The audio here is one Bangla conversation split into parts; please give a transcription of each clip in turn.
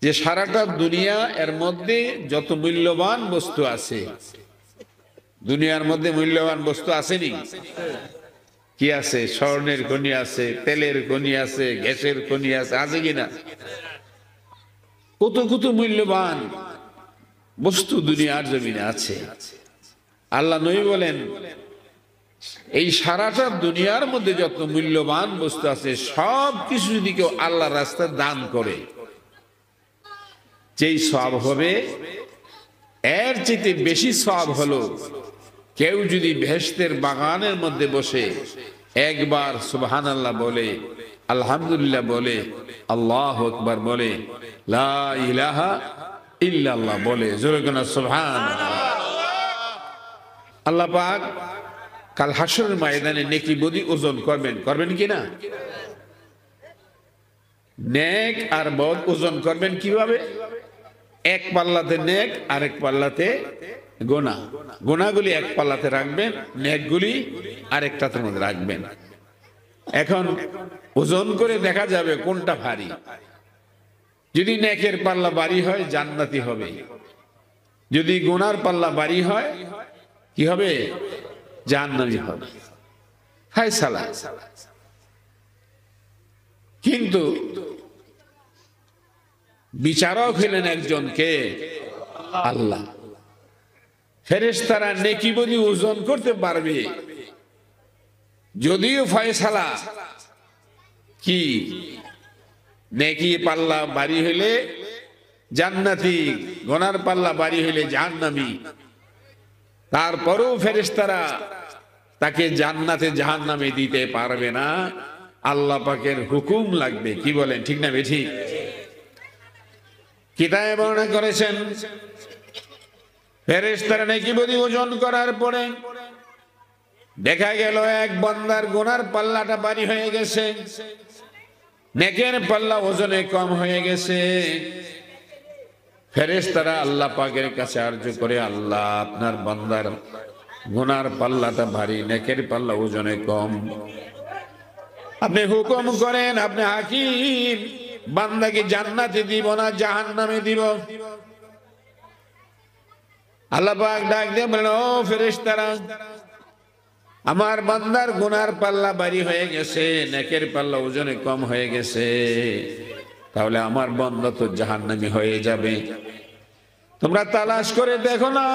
যে সারাটা দুনিয়া এর মধ্যে যত মূল্যবান বস্তু আছে, দুনিয়ার মধ্যে মূল্যবান বস্তু আসেনি? কি আছে? স্বর্ণের খনি আছে, তেলের খনি আছে, গ্যাসের খনি আছে, আছে কিনা? কত কত মূল্যবান বস্তু দুনিয়ার জমিনে আছে। আল্লাহ নবী বলেন, এই সারাটা দুনিয়ার মধ্যে যত মূল্যবান বস্তু আছে সব কিছু যদি কেউ আল্লাহর রাস্তায় দান করে, যেই সওয়াব হবে এর চেয়ে বেশি সওয়াব হলো কেউ যদি বেহেশতের বাগানের মধ্যে বসে একবার সুবহানাল্লাহ বলে, আলহামদুলিল্লাহ বলে, আল্লাহু আকবার বলে, লা ইলাহা ইল্লাল্লাহ বলে, জোরে কোন সুবহানাল্লাহ। আল্লাহ পাক কাল হাসরের ময়দানে নেকি বদি ওজন করবেন, করবেন কিনা? নেক আর বদ ওজন করবেন কিভাবে? এক পাল্লাতে নেক, আরেক পাল্লাতে গোনা। গোনাগুলি এক পাল্লাতে রাখবেন, নেকগুলি আরেকটাতে মধ্যে রাখবেন। এখন ওজন করে দেখা যাবে কোনটা ভারী। যদি নেকের পাল্লা ভারী হয় জান্নাতি হবে, যদি গোনার পাল্লা ভারী হয় কি হবে? জাহান্নামী হবে। ফায়সালা। কিন্তু বিচারক হলেন একজনকে আল্লাহ। ফেরেশতারা নেকি বদি ওজন করতে পারবে, যদিও ফয়সালা কি নেকি পাল্লা ভারী হইলে জান্নাতি, গোনার পাল্লা ভারী হইলে জাহান্নামী, তারপরেও ফেরেশতারা তাকে জান্নাতে জাহান্নামে দিতে পারবে না। আল্লাহ পাকের হুকুম লাগবে। কি বলেন, ঠিক না বেঠিক? কিতাবে বর্ণনা করেছেন ফেরেশতারা নেকি বদি ওজন করার পরে দেখা গেল এক বান্দার গুনার পাল্লাটা ভারী হয়ে গেছে, নেকের পাল্লা ওজনে কম হয়ে গেছে। ফেরেশতারা আল্লাহ পাকের কাছে আরজ করে, আল্লাহ আপনার বান্দার গুনার পাল্লাটা ভারী, নেকের পাল্লা ওজনে কম, আপনি হুকুম করেন, আপনি হাকিম, বান্দাকে জান্নাতে দিব না জাহান্নামে দিব? আল্লাহ পাক ডাক দিয়ে বলেন, ও ফেরেশতারা, আমার বান্দার গুনার পাল্লা ভারী হয়ে গেছে, নেকের পাল্লা ওজনে কম হয়ে গেছে, তাহলে আমার বান্দা তো জাহান্নামী হয়ে যাবে। তোমরা তালাশ করে দেখো না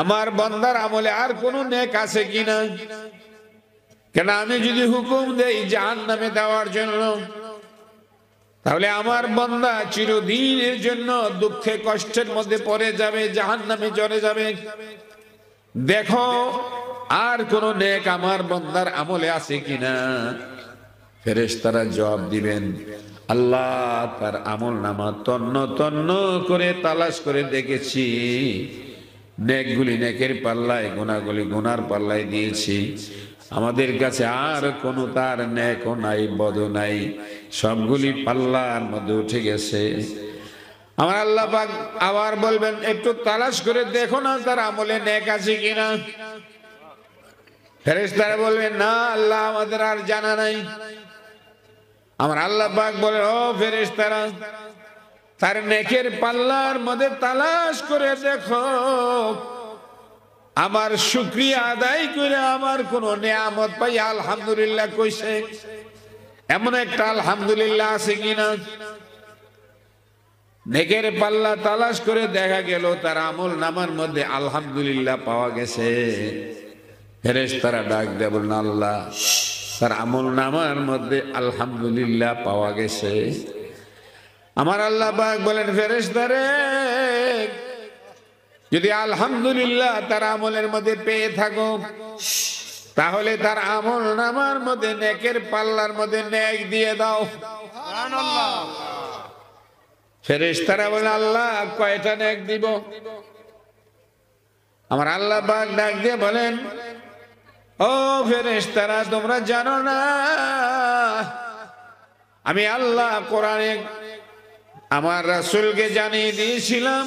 আমার বান্দার আমলে আর কোন নেক আছে কিনা। কেন আমি যদি হুকুম দেই জাহান্নামে দেওয়ার জন্য, তাহলে আমার বান্দা চিরদিনের জন্য দুঃখে কষ্টের মধ্যে পড়ে যাবে, জাহান্নামে চলে যাবে। দেখো আর কোন নেক আমার বান্দার আমলে আছে কিনা। ফেরেশতারা জবাব দিবেন, আল্লাহ তার আমল নামা তন্ন তন্ন করে তালাশ করে দেখেছি, নেকগুলি নেকের পাল্লায়, গুনাহগুলি গুনার পাল্লায় দিয়েছি, আমাদের কাছে আর কোনো তার নেকও নাই, বদও নাই, সবগুলি পাল্লার মধ্যে উঠে গেছে। আমার আল্লাহ পাক আবার বলবেন, একটু তালাশ করে দেখো না তার আমলে নেক আছে কিনা। ফেরেশতারা বলবেন, না আল্লাহ আমাদের আর জানা নাই। আমার আল্লাহ পাক বলে, ও ফেরেশতারা, তার নেকের পাল্লার মধ্যে তালাশ করে দেখো, আমার শুকরিয়া আদায় করে আমার কোন নিয়ামত পাই আলহামদুলিল্লাহ কইছে, এমন একটা আলহামদুলিল্লাহ আছে কিনা। নেকের পাল্লা তালাশ করে দেখা গেল তার আমল নামার মধ্যে আলহামদুলিল্লাহ পাওয়া গেছে। ফেরেশতারা ডাক দেয়, বলেন, আল্লাহ তার আমল নামার মধ্যে আলহামদুলিল্লাহ পাওয়া গেছে। আমার আল্লাহ পাক বলেন, ফেরেশতারে, যদি আলহামদুলিল্লাহ তার আমলের মধ্যে পেয়ে থাকো, তাহলে তার আমল নামার মধ্যে নেকের পাল্লার মধ্যে নেক দিয়ে দাও। সুবহানাল্লাহ। ফেরেশতারা বলেন, আল্লাহ কয়টা নেক দিব? আমার আল্লাহ পাক ডাক দিয়ে বলেন, ও ফেরেশতারা, তোমরা জানো না আমি আল্লাহ কোরআনে আমার রাসূলকে জানিয়ে দিয়েছিলাম,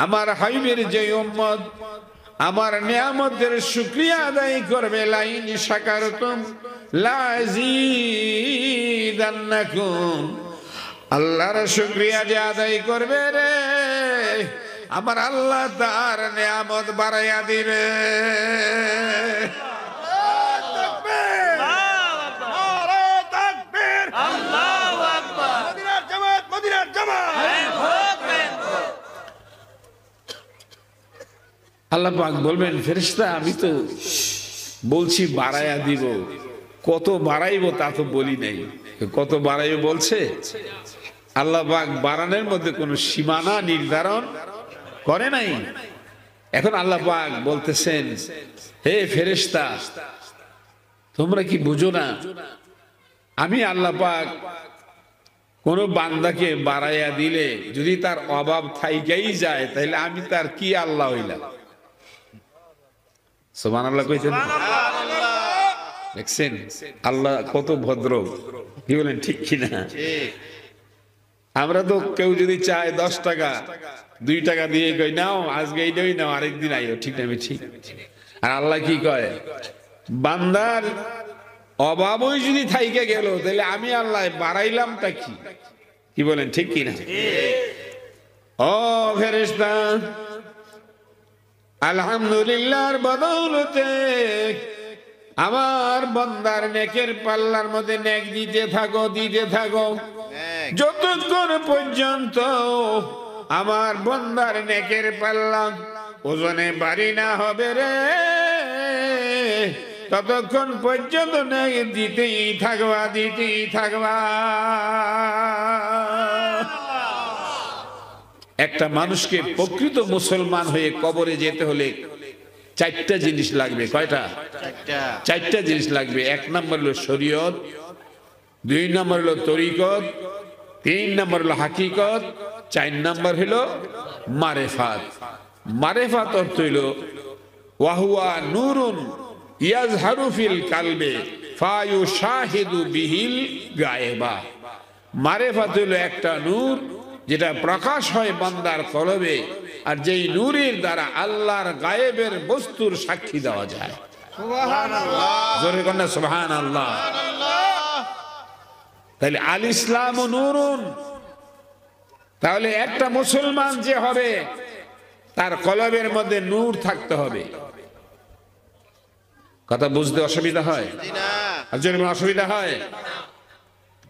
আমার হাবিবের যে উম্মত আমার নিয়ামতের শুকরিয়া আদায় করবে, লাইন শাকারতুম লাযীদান্নাকুম, আল্লাহর শুকরিয়া যে আদায় করবে রে, আমার আল্লাহ তার নিয়ামত বাড়াইয়া দিবে। আল্লাহ পাক বলবেন, ফেরেশতা আমি তো বলছি বাড়াইয়া দিব, কত বাড়াইবো তা তো বলি নাই, কত বাড়াইবো বলছে। আল্লাহ পাক বাড়ানোর মধ্যে কোনো সীমানা নির্ধারণ করে নাই। এখন আল্লাহ পাক বলতেছেন, হে ফেরেশতা তোমরা কি বুঝো না, আমি আল্লাহ পাক কোন বান্দাকে বাড়াইয়া দিলে যদি তার অভাব থাইকাই যায়, তাহলে আমি তার কি আল্লাহ হইলাম? সুবহানাল্লাহ কইছেন, দেখছেন আল্লাহ কত ভদ্র, কি বলেন ঠিক কিনা? আমরা তো কেউ যদি চায় 10 টাকা 2 টাকা দিয়ে কই নাও আজকে এইটাই নাও, আরেকদিন আইও, ঠিক না? ঠিক। আর আল্লাহ কি কয়, বান্দার অভাবই যদি থাইকে গেল তাহলে আমি আল্লাহ বাড়াইলামটা কি? কি বলেন ঠিক কিনা? ও ফেরেশতা, আলহামদুলিল্লাহর বদৌলতে আমার বান্দার নেকের পাল্লার মধ্যে নেক দিতে থাকো, দিতে থাকো, যতক্ষণ পর্যন্ত আমার বান্দার নেকের পাল্লা ওজনে ভারী না হবে রে, ততক্ষণ পর্যন্ত নেক দিতেই থাকবা, দিতেই থাকবা। একটা মানুষকে প্রকৃত মুসলমান হয়ে কবরে যেতে হলে 4টা জিনিস লাগবে। কয়টা? 4টা জিনিস লাগবে। 1 নম্বর হলো শরীয়ত, 2 নম্বর হলো তরিকত, 3 নম্বর হলো হাকিকত, 4 নম্বর হলো মারেফাত। মারেফাত অর্থ হলো ওয়াহুয়া নূরুন ইয়াজহারু ফিল কালবে ফায়ুশাহিদু বিহিল গায়েবা। মারেফাত হলো একটা নূর যেটা প্রকাশ হয় বান্দার কলবে, আর যেই নূরের দ্বারা আল্লাহর গায়েবের বস্তুর সাক্ষী দেওয়া যায়। সুবহানাল্লাহ, জোরে কন্যা সুবহানাল্লাহ। তাহলে আল ইসলাম নূরুন, তাহলে একটা মুসলমান যে হবে তার কলবের মধ্যে নূর থাকতে হবে। কথা বুঝতে অসুবিধা হয়? অসুবিধা হয়?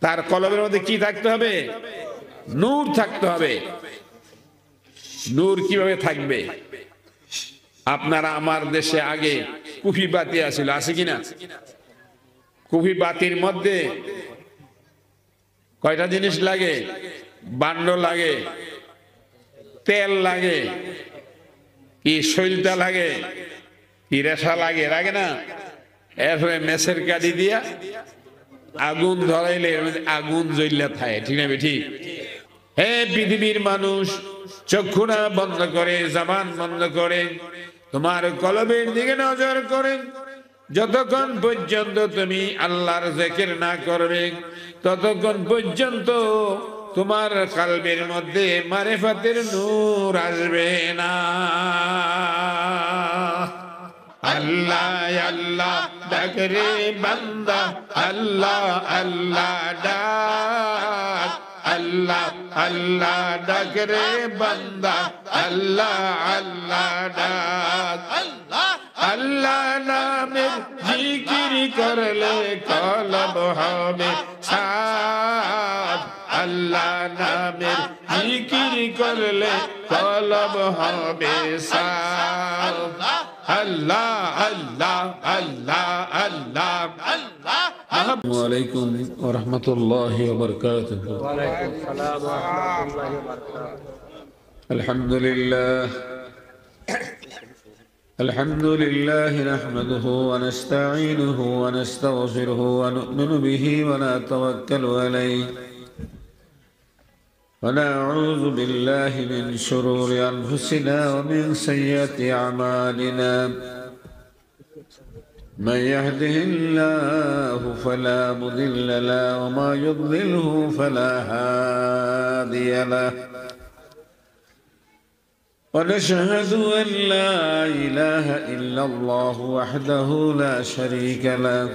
তার কলবের মধ্যে কি থাকতে হবে? নূর থাকতে হবে। নূর কিভাবে থাকবে? আপনারা আমার দেশে আগে কুফি বাতি আছিল, আছে কিনা? কুফি বাতির মধ্যে কয়টা জিনিস লাগে? বান্ড লাগে, তেল লাগে, কি শৈলতা লাগে, কি রেশা লাগে, লাগে না? এরপরে মেসের কাঠি দিয়া আগুন ধরাইলে আগুন জ্বললে থাকে, ঠিক না? ঠিক। হে পৃথিবীর মানুষ, চক্ষুরা বন্ধ করে, জবান বন্ধ করে, তোমার কলবের দিকে নজর করে, যতক্ষণ পর্যন্ত তুমি আল্লাহর জিকির না করবে ততক্ষণ পর্যন্ত তোমার কলবের মধ্যে মারিফাতের নূর আসবে না। আল্লাহ আল্লাহ ডাক রে বান্দা, আল্লাহ আল্লাহ ডাক, আল্লাহ আল্লাহ ডাক রে বান্দা, আল্লাহ আল্লাহ ডাক। আল্লাহ নামে জিকির করলে কলব হবে সাফ, আল্লাহ নামে জিকির করলে কলব হবে সাফ। আল্লাহ আল্লাহ আল্লাহ আল্লাহ আল্লাহ। আসসালামু আলাইকুম ওয়া রাহমাতুল্লাহি ওয়া বারাকাতুহু। ওয়া আলাইকুম আসসালাম ওয়া রাহমাতুল্লাহি ওয়া বারাকাতুহু। আলহামদুলিল্লাহ الحمد لله نحمده ونستعينه ونستغفره ونؤمن به ونتوكل عليه ونعوذ بالله من شرور أنفسنا ومن سيئات أعمالنا من يهده الله فلا مضل له وما يضلله فلا هادي له ونشهد أن لا إله إلا الله وحده لا شريك له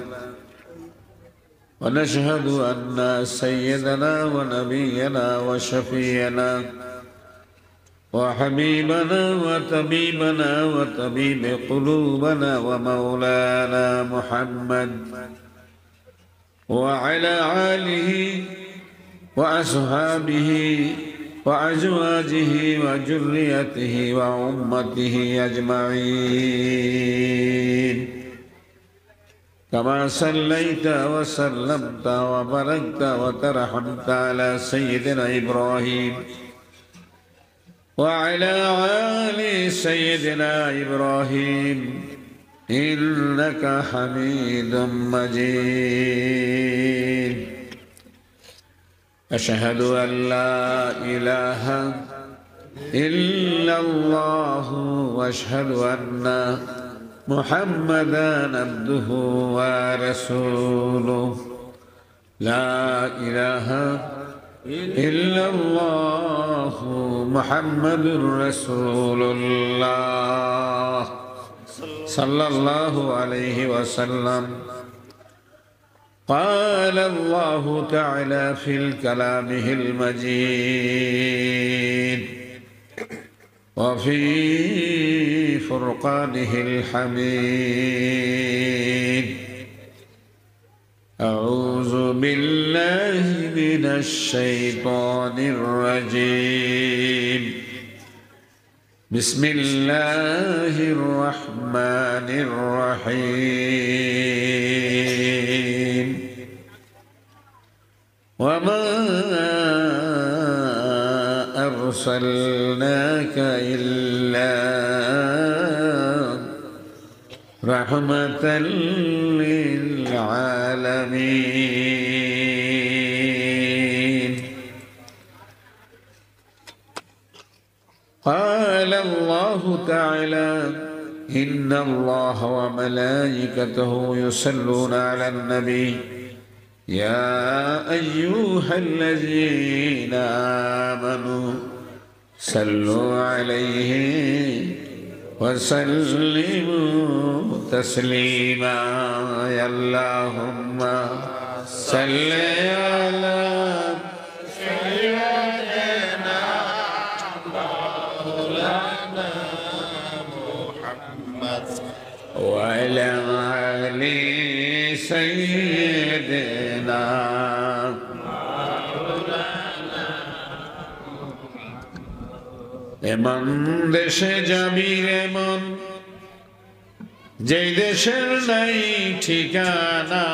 ونشهد أن سيدنا ونبينا وشفينا وحبيبنا وطبيبنا وطبيب قلوبنا ومولانا محمد وعلى آله وأصحابه وأزواجه وذريته وأمته أجمعين كما صليت وسلمت وباركت وترحمت على سيدنا إبراهيم وعلى آل سيدنا إبراهيم إنك حميد مجيد أشهد أن لا إله إلا الله وأشهد أن محمدًا عبده ورسوله لا إله إلا الله محمد رسول الله صلى الله عليه وسلم قال الله تعالى في كلامه المجيد وفي فرقانه الحميد أعوذ بالله من الشيطان الرجيم بسم الله الرحمن الرحيم وما أرسلناك إلا رحمة للعالمين قال الله تعالى إن الله وملائكته يصلون على النبي يا أيها الذين آمنوا صلوا عليه وسلموا تسليما يا اللهم صل على سيدنا مولانا محمد وعلى آل سيدنا এমন দেশে যাবি এমন যেই দেশের নাই ঠিকানা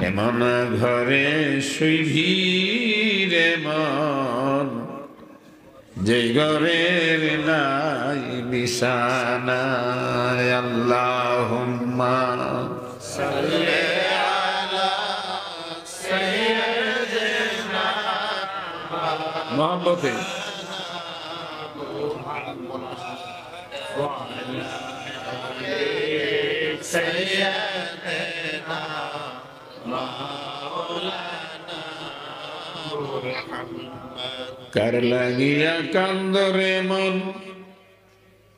এমন ঘরে শুইবি এমন যে ঘরের নাই বিছানা আল্লাহুম্মা সাল্লি আলা সাইয়্যিদিনা মোহাম্মদ سيدنا مولانا محمد कर लगिया कंदरे मन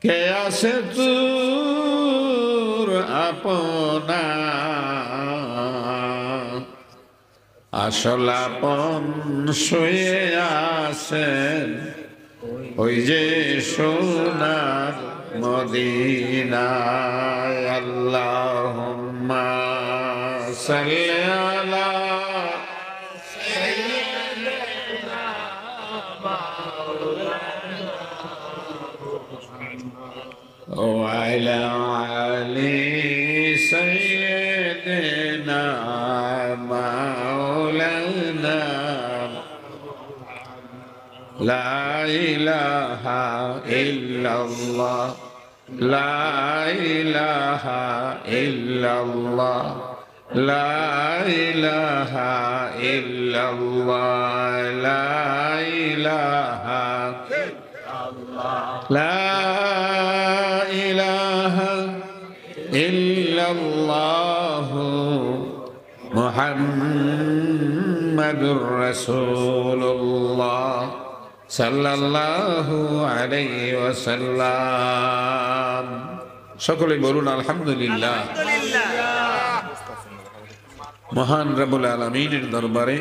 के आसे तूर अपना আসল আপন শুয়ে আছেন ওই যে সোনার মদিনায় আল্লাহুম্মা সাল্লি আলা সাইয়্যিদিনা মাওলানা ওয়া আলা আলি সাইয়্যিদিনা মাওলানা لا إله إلا الله لا إله إلا الله لا إله إلا الله لا إله لا إله إلا الله محمد رسول الله সাল্লাল্লাহু আলাইহি ওয়াসাল্লাম সকলে বলুন আলহামদুলিল্লাহ। মহান রব্বুল আলামিনের দরবারে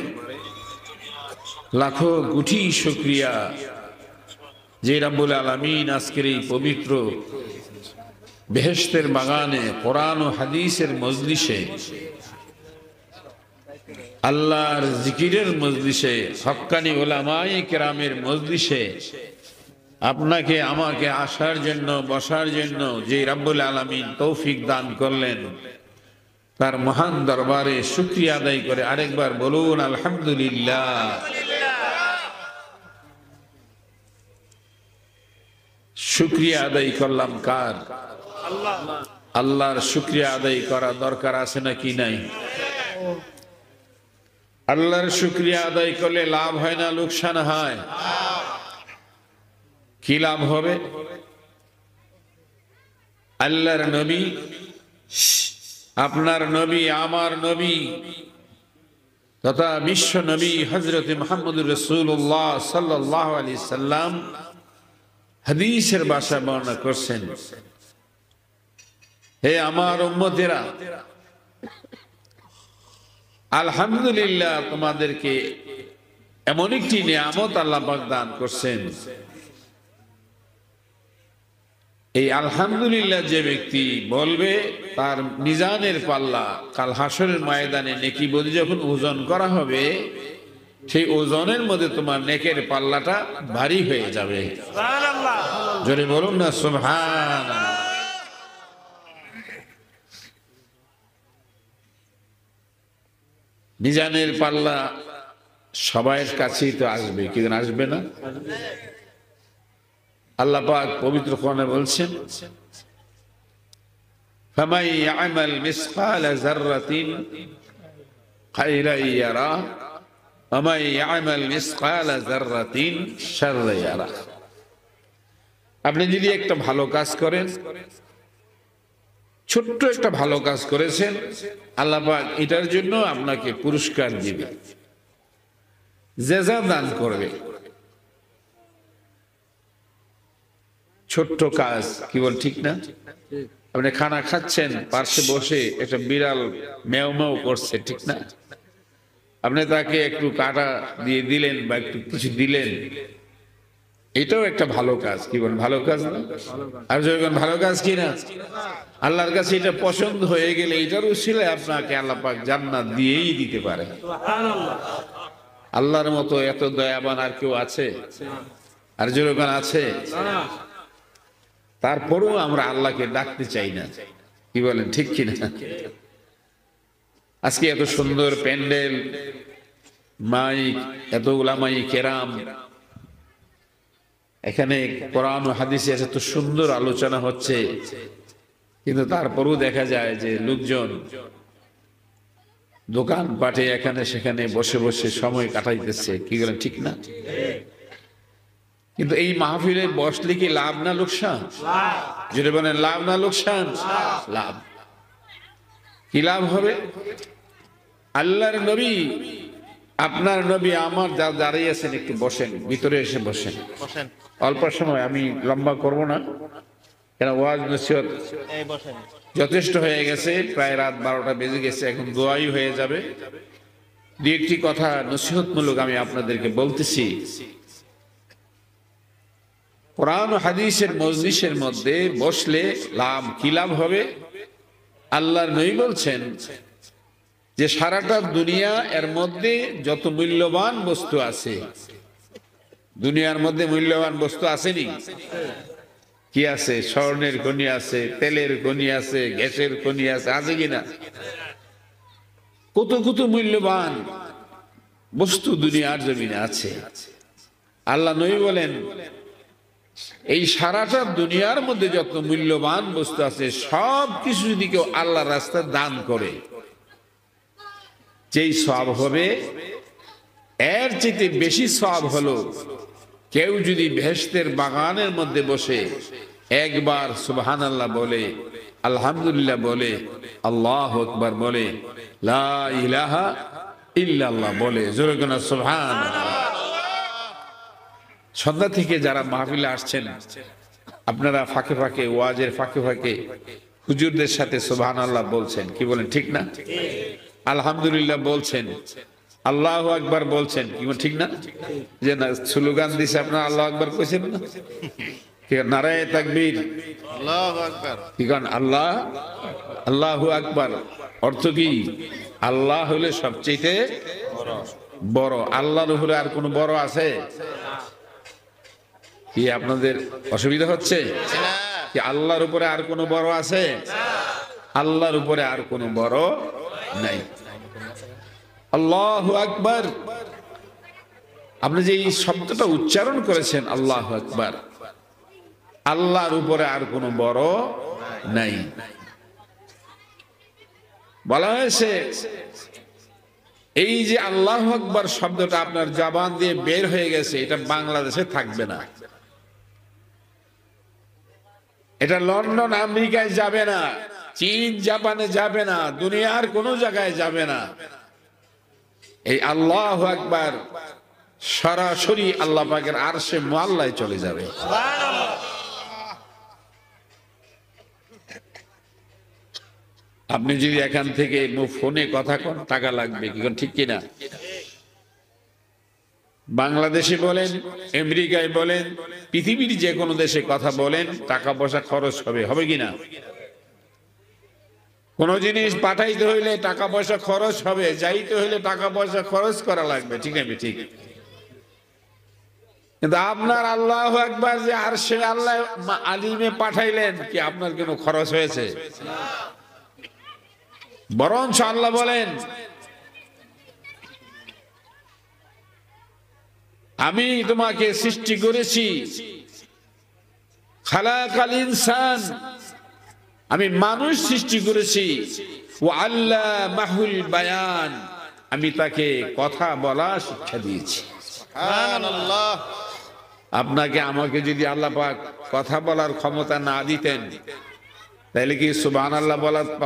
লাখো কোটি শুকরিয়া যে রব্বুল আলামিন আজকের এই পবিত্র বেহেশতের বাগানে কোরআন ও হাদিসের মজলিসে আল্লাহর জিকিরের মজলিসে হক্কানি উলামায়ে কেরামের মজলিসে আপনাকে আমাকে আসার জন্য বসার জন্য যে রব্বুল আলামিন তৌফিক দান করলেন তার মহান দরবারে শুকরিয়া আদায় করে আরেকবার বলুন আলহামদুলিল্লাহ। শুকরিয়া আদায় করলাম কার? আল্লাহর শুকরিয়া আদায় করা দরকার আছে নাকি নাই? আল্লাহর শুকরিয়া আদায় করলে লাভ হয় না লোকসান হয়? কি লাভ হবে? আল্লাহর নবী, আপনার নবী, আমার নবী তথা বিশ্ব নবী হযরত মুহাম্মদুর রাসূলুল্লাহ সাল্লাল্লাহু আলাইহি সাল্লাম হাদিসের ভাষায় বর্ণনা করছেন, হে আমার উম্মতেরা, আলহামদুলিল্লাহ, তোমাদেরকে এমন একটি নিয়ামত আল্লাহ পাক দান করছেন। এই আলহামদুলিল্লাহ যে ব্যক্তি বলবে তার মিজানের পাল্লা কাল হাসরের ময়দানে নেকি বলে যখন ওজন করা হবে সেই ওজনের মধ্যে তোমার নেকের পাল্লাটা ভারী হয়ে যাবে। সুবহানাল্লাহ, জোরে বলুন না সুবহানাল্লাহ। মিজানের পাল্লা সবার কাছেই তো আসবে, কি আসবে না? আল্লাহ পাক পবিত্র কোরআনে বলছেন, ফামান ইয়ামাল মিসকালা যাররাতিন খায়রান ইয়ারা ওয়া মান ইয়ামাল মিসকালা যাররাতিন শাররান ইয়ারা। আপনি যদি একটা ভালো কাজ করেন, ছোট্ট একটা ভালো কাজ করেছেন, আল্লাহ পাক এটার জন্য আপনাকে পুরস্কার দিবে, জাযা দান করবে। ছোট্ট কাজ, কি বল ঠিক না? আপনি খানা খাচ্ছেন, পাশে বসে একটা বিড়াল ম্যাও ম্যাও করছে, ঠিক না? আপনি তাকে একটু কাটা দিয়ে দিলেন বা একটু কিছু দিলেন, এটাও একটা ভালো কাজ। কি বল, ভালো কাজ না? আর যখন ভালো কাজ কি না, আল্লাহর কাছে এটা পছন্দ হয়ে গেলে এটার উসিলায় আপনাকে আল্লাহ পাক জান্নাত দিয়েই দিতে পারে। আল্লাহর মতো এত দয়াবান আর কেউ আছে? আর যখন আছে, তারপরেও আমরা আল্লাহকে ডাকতে চাই না, কি বলেন ঠিক কিনা? আজকে এত সুন্দর প্যান্ডেল, মাইক, এত উলামাই কেরাম, এখানে কোরআন ও হাদিসে এত সুন্দর আলোচনা হচ্ছে, কিন্তু তারপরেও দেখা যায় যে লোকজন দোকান পাটে এখানে সেখানে বসে বসে সময় কাটাইতেছে, কি বলেন ঠিক না? কিন্তু এই মাহফিলে বসলে কি লাভ না লোকসান? যেটা বলেন লাভ না লোকসান? লাভ। কি লাভ হবে? আল্লাহর নবী, আপনার নবী, আমার যা দাঁড়িয়ে আছেন একটু বসেন, ভিতরে এসে বসেন অল্প সময়, আমি লম্বা করব না, কেন ওয়াজ নসিহত যথেষ্ট হয়ে গেছে, প্রায় রাত 12টা বেজে গেছে, এখন দোয়াই হয়ে যাবে। দুই একটি কথা নসিহতমূলক আমি আপনাদেরকে বলতেছি। কোরআন ও হাদিসের মজলিসের মধ্যে বসলে লাভ, কি লাভ হবে? আল্লাহর নবী বলছেন যে সারাটা দুনিয়া এর মধ্যে যত মূল্যবান বস্তু আছে, দুনিয়ার মধ্যে মূল্যবান বস্তু আসেনি? কি আছে? স্বর্ণের খনি আছে, তেলের খনি আছে, গ্যাসের খনি আছে, আছে কিনা? কত কত মূল্যবান বস্তু দুনিয়ার জমিনে আছে। আল্লাহ নবী বলেন এই সারাটা দুনিয়ার মধ্যে যত মূল্যবান বস্তু আছে সব কিছু যদি কেউ আল্লাহর রাস্তায় দান করে, যেই সওয়াব হবে এর চেয়ে বেশি সওয়াব হলো কেউ যদি বেহেশতের বাগানের মধ্যে বসে একবার সুবহানাল্লাহ বলে, আলহামদুলিল্লাহ বলে, আল্লাহু আকবার বলে, লা ইলাহা ইল্লাল্লাহ বলে, জোরে কোন সুবহানাল্লাহ। সন্ধ্যা থেকে যারা মাহফিলে আসছেন আপনারা ফাঁকে ফাঁকে, ওয়াজের ফাঁকে ফাঁকে হুজুরদের সাথে সুবহানাল্লাহ বলছেন, কি বলেন ঠিক না? আলহামদুলিল্লাহ বলছেন, আল্লাহু আকবার বলছেন, কি ঠিক না? যে না স্লোগান দিছে আপনার আল্লাহু আকবার কইছেন না? কি নারায়ে তাকবীর, আল্লাহু আকবার, কি গান আল্লাহ, আল্লাহু আকবার অর্থ কি? আল্লাহ হলে সবচেয়ে বড়। আল্লাহর উপরে আর কোন বড় আছে? কি আপনাদের অসুবিধা হচ্ছে? কি আল্লাহর উপরে আর কোন বড় আছে? আল্লাহর উপরে আর কোন বড় নাই। আল্লাহু আকবার, আপনি যে এই শব্দটা উচ্চারণ করেছেন আল্লাহু আকবার, আল্লাহর উপরে আর কোন বড় নাই। বলা হয়েছে এই যে আল্লাহু আকবার শব্দটা আপনার জবান দিয়ে বের হয়ে গেছে, এটা বাংলাদেশে থাকবে না, এটা লন্ডন আমেরিকায় যাবে না, চীন জাপানে যাবে না, দুনিয়ার কোন জায়গায় যাবে না। এই আল্লাহু আকবার সরাসরি আল্লাহ পাকের আরশে মুআল্লায় চলে যাবে। আপনি যদি এখান থেকে ফোনে কথা কোন টাকা লাগবে, কি ঠিক কিনা? বাংলাদেশে বলেন, আমেরিকায় বলেন, পৃথিবীর যে কোনো দেশে কথা বলেন, টাকা পয়সা খরচ হবে, হবে কিনা? কোন জিনিস পাঠাইতে হইলে টাকা পয়সা খরচ হবে, যাইতে হইলে টাকা পয়সা খরচ করা লাগবে, ঠিক আছে? ঠিক। কিন্তু আপনার আল্লাহু আকবার যে আরশে আল্লাহ আলিমে পাঠাইলেন, কি আপনার কোনো খরচ হয়েছে? বরঞ্চ আল্লাহ বলেন আমি তোমাকে সৃষ্টি করেছি, খালাকাল ইনসান, আমি মানুষ সৃষ্টি করেছি, ওয়া আল্লামাহুল বায়ান, আমি তাকে কথা বলা শিক্ষা দিয়েছি। সুবহানাল্লাহ। আপনাকে আমাকে যদি আল্লাহ পাক কথা বলার ক্ষমতা না দিতেন, তাহলে কি সুবহানাল্লাহ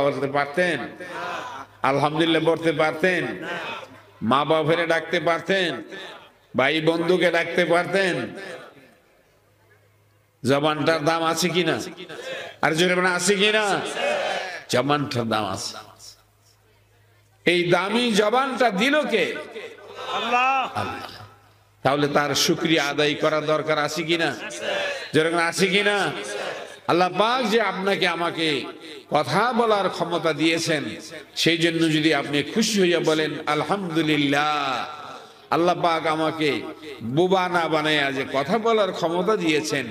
বলতে পারতেন? আলহামদুলিল্লাহ বলতে পারতেন? মা বাবাকে ডাকতে পারতেন? ভাই বন্ধুকে ডাকতে পারতেন? জবানটার দাম আছে কিনা? আর জোরে বলেন আছে কিনা? জবানটার দাম আছে। এই দামি জবানটা দিল কে? আল্লাহ। তাহলে তার শুকরিয়া আদায় করার দরকার আছে কিনা? জোরে বলেন আছে কিনা? আল্লাহ পাক যে আপনাকে আমাকে কথা বলার ক্ষমতা দিয়েছেন, সেই জন্য যদি আপনি খুশি হইয়া বলেন আলহামদুলিল্লাহ, আল্লাহ পাক আমাকে বোবা না বানায়া যে কথা বলার ক্ষমতা দিয়েছেন,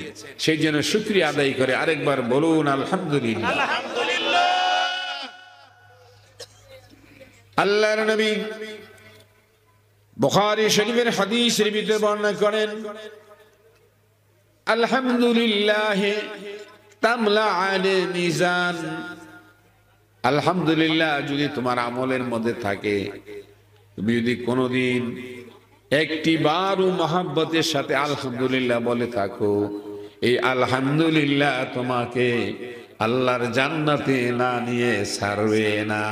সেই জন্য শুকরিয়া আদায় করে আরেকবার বলুন আলহামদুলিল্লাহ। আল্লাহর নবী বুখারী শরীফের হাদিসের ভিতরে বর্ণনা করেন আলহামদুলিল্লাহ তামলা আলে মিজান, আলহামদুলিল্লাহ যদি তোমার আমলের মধ্যে থাকে, তুমি যদি কোনোদিন একটি বারও মহব্বতের সাথে আলহামদুলিল্লাহ বলে থাকো, এই আলহামদুলিল্লাহ তোমাকে আল্লাহর জান্নাতে না নিয়ে ছাড়বে না।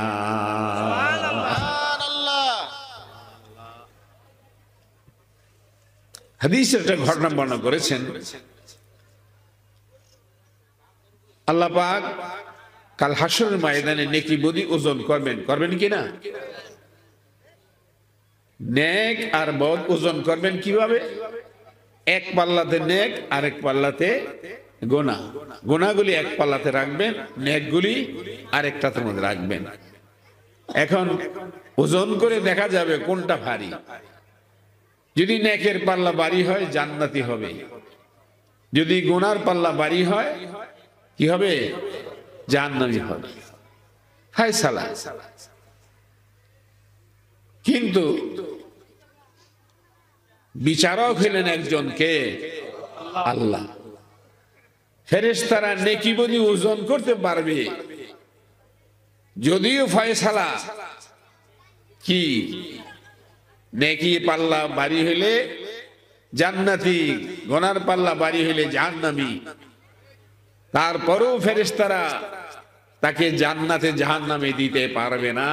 হাদিসের একটা ঘটনা বর্ণনা করেছেন আল্লাহ পাক কাল হাসরের ময়দানে নেকি বদি ওজন করবেন, করবেন কিনা? নেক আর বদ ওজন করবেন কিভাবে? এক পাল্লাতে নেক, আরেক পাল্লাতে গোনা। গোনাগুলি এক পাল্লাতে রাখবেন, নেকগুলি আরেকটাতে মধ্যে রাখবেন। এখন ওজন করে দেখা যাবে কোনটা ভারী। যদি নেকের পাল্লা ভারী হয় জান্নাতি হবে, যদি গুনার পাল্লা ভারী হয় কি হবে? জাহান্নামী হবে। ফায়সালা। কিন্তু বিচারক হলেন একজনকে আল্লাহ। ফেরেশতারা নেকি বদি ওজন করতে পারবে, যদিও ফয়সালা কি নেকি পাল্লা ভারী হইলে জান্নাতি, গুনার পাল্লা ভারী হইলে জাহান্নামী, তারপরেও ফেরেশতারা তাকে জান্নাতে জাহান্নামে দিতে পারবে না।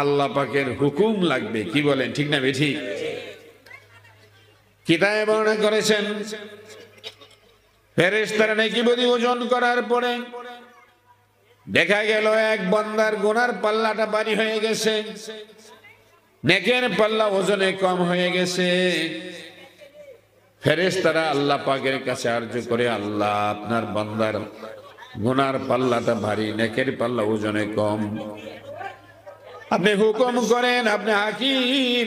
আল্লাহ পাকের হুকুম লাগবে। কি বলেন, ঠিক না বেঠিক? কিতাবে বর্ণনা করেছেন ফেরেশতারা নেকি বদি ওজন করার পরে দেখা গেল এক বান্দার গুনার পাল্লাটা ভারী হয়ে গেছে, নেকের পাল্লা ওজনে কম হয়ে গেছে। ফেরেশতারা আল্লাহ পাকের কাছে আরজ করে, আল্লাহ আপনার বান্দার গুনার পাল্লাটা ভারী, নেকের পাল্লা ওজনে কম, আপনি হুকুম করেন, আপনি হাকিম,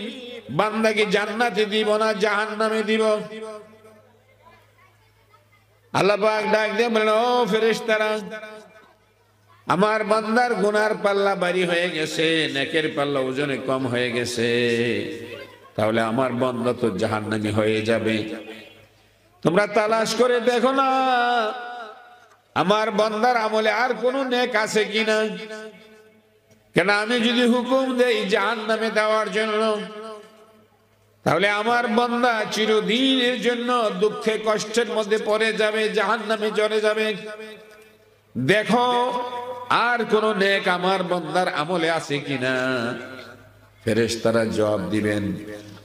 বান্দাকে জান্নাতে দিব না জাহান্নামে দিব? আল্লাহ পাক ডাক দিয়ে বলেন, ও ফেরেশতারা, আমার বান্দার গুনার পাল্লা ভারী হয়ে গেছে, নেকের পাল্লা ওজনে কম হয়ে গেছে, তাহলে আমার বান্দা তো জাহান্নামী হয়ে যাবে। তোমরা তালাশ করে দেখো না আমার বান্দার আমলে আর কোন নেক আছে কিনা। কেন আমি যদি হুকুম দেই জাহান্নামে দেওয়ার জন্য, তাহলে আমার বান্দা চিরদিনের জন্য দুঃখে কষ্টের মধ্যে পড়ে যাবে, জাহান্নামে চলে যাবে। দেখো আর কোন নেক আমার বান্দার আমলে আছে কিনা। ফেরেশতারা জবাব দিবেন,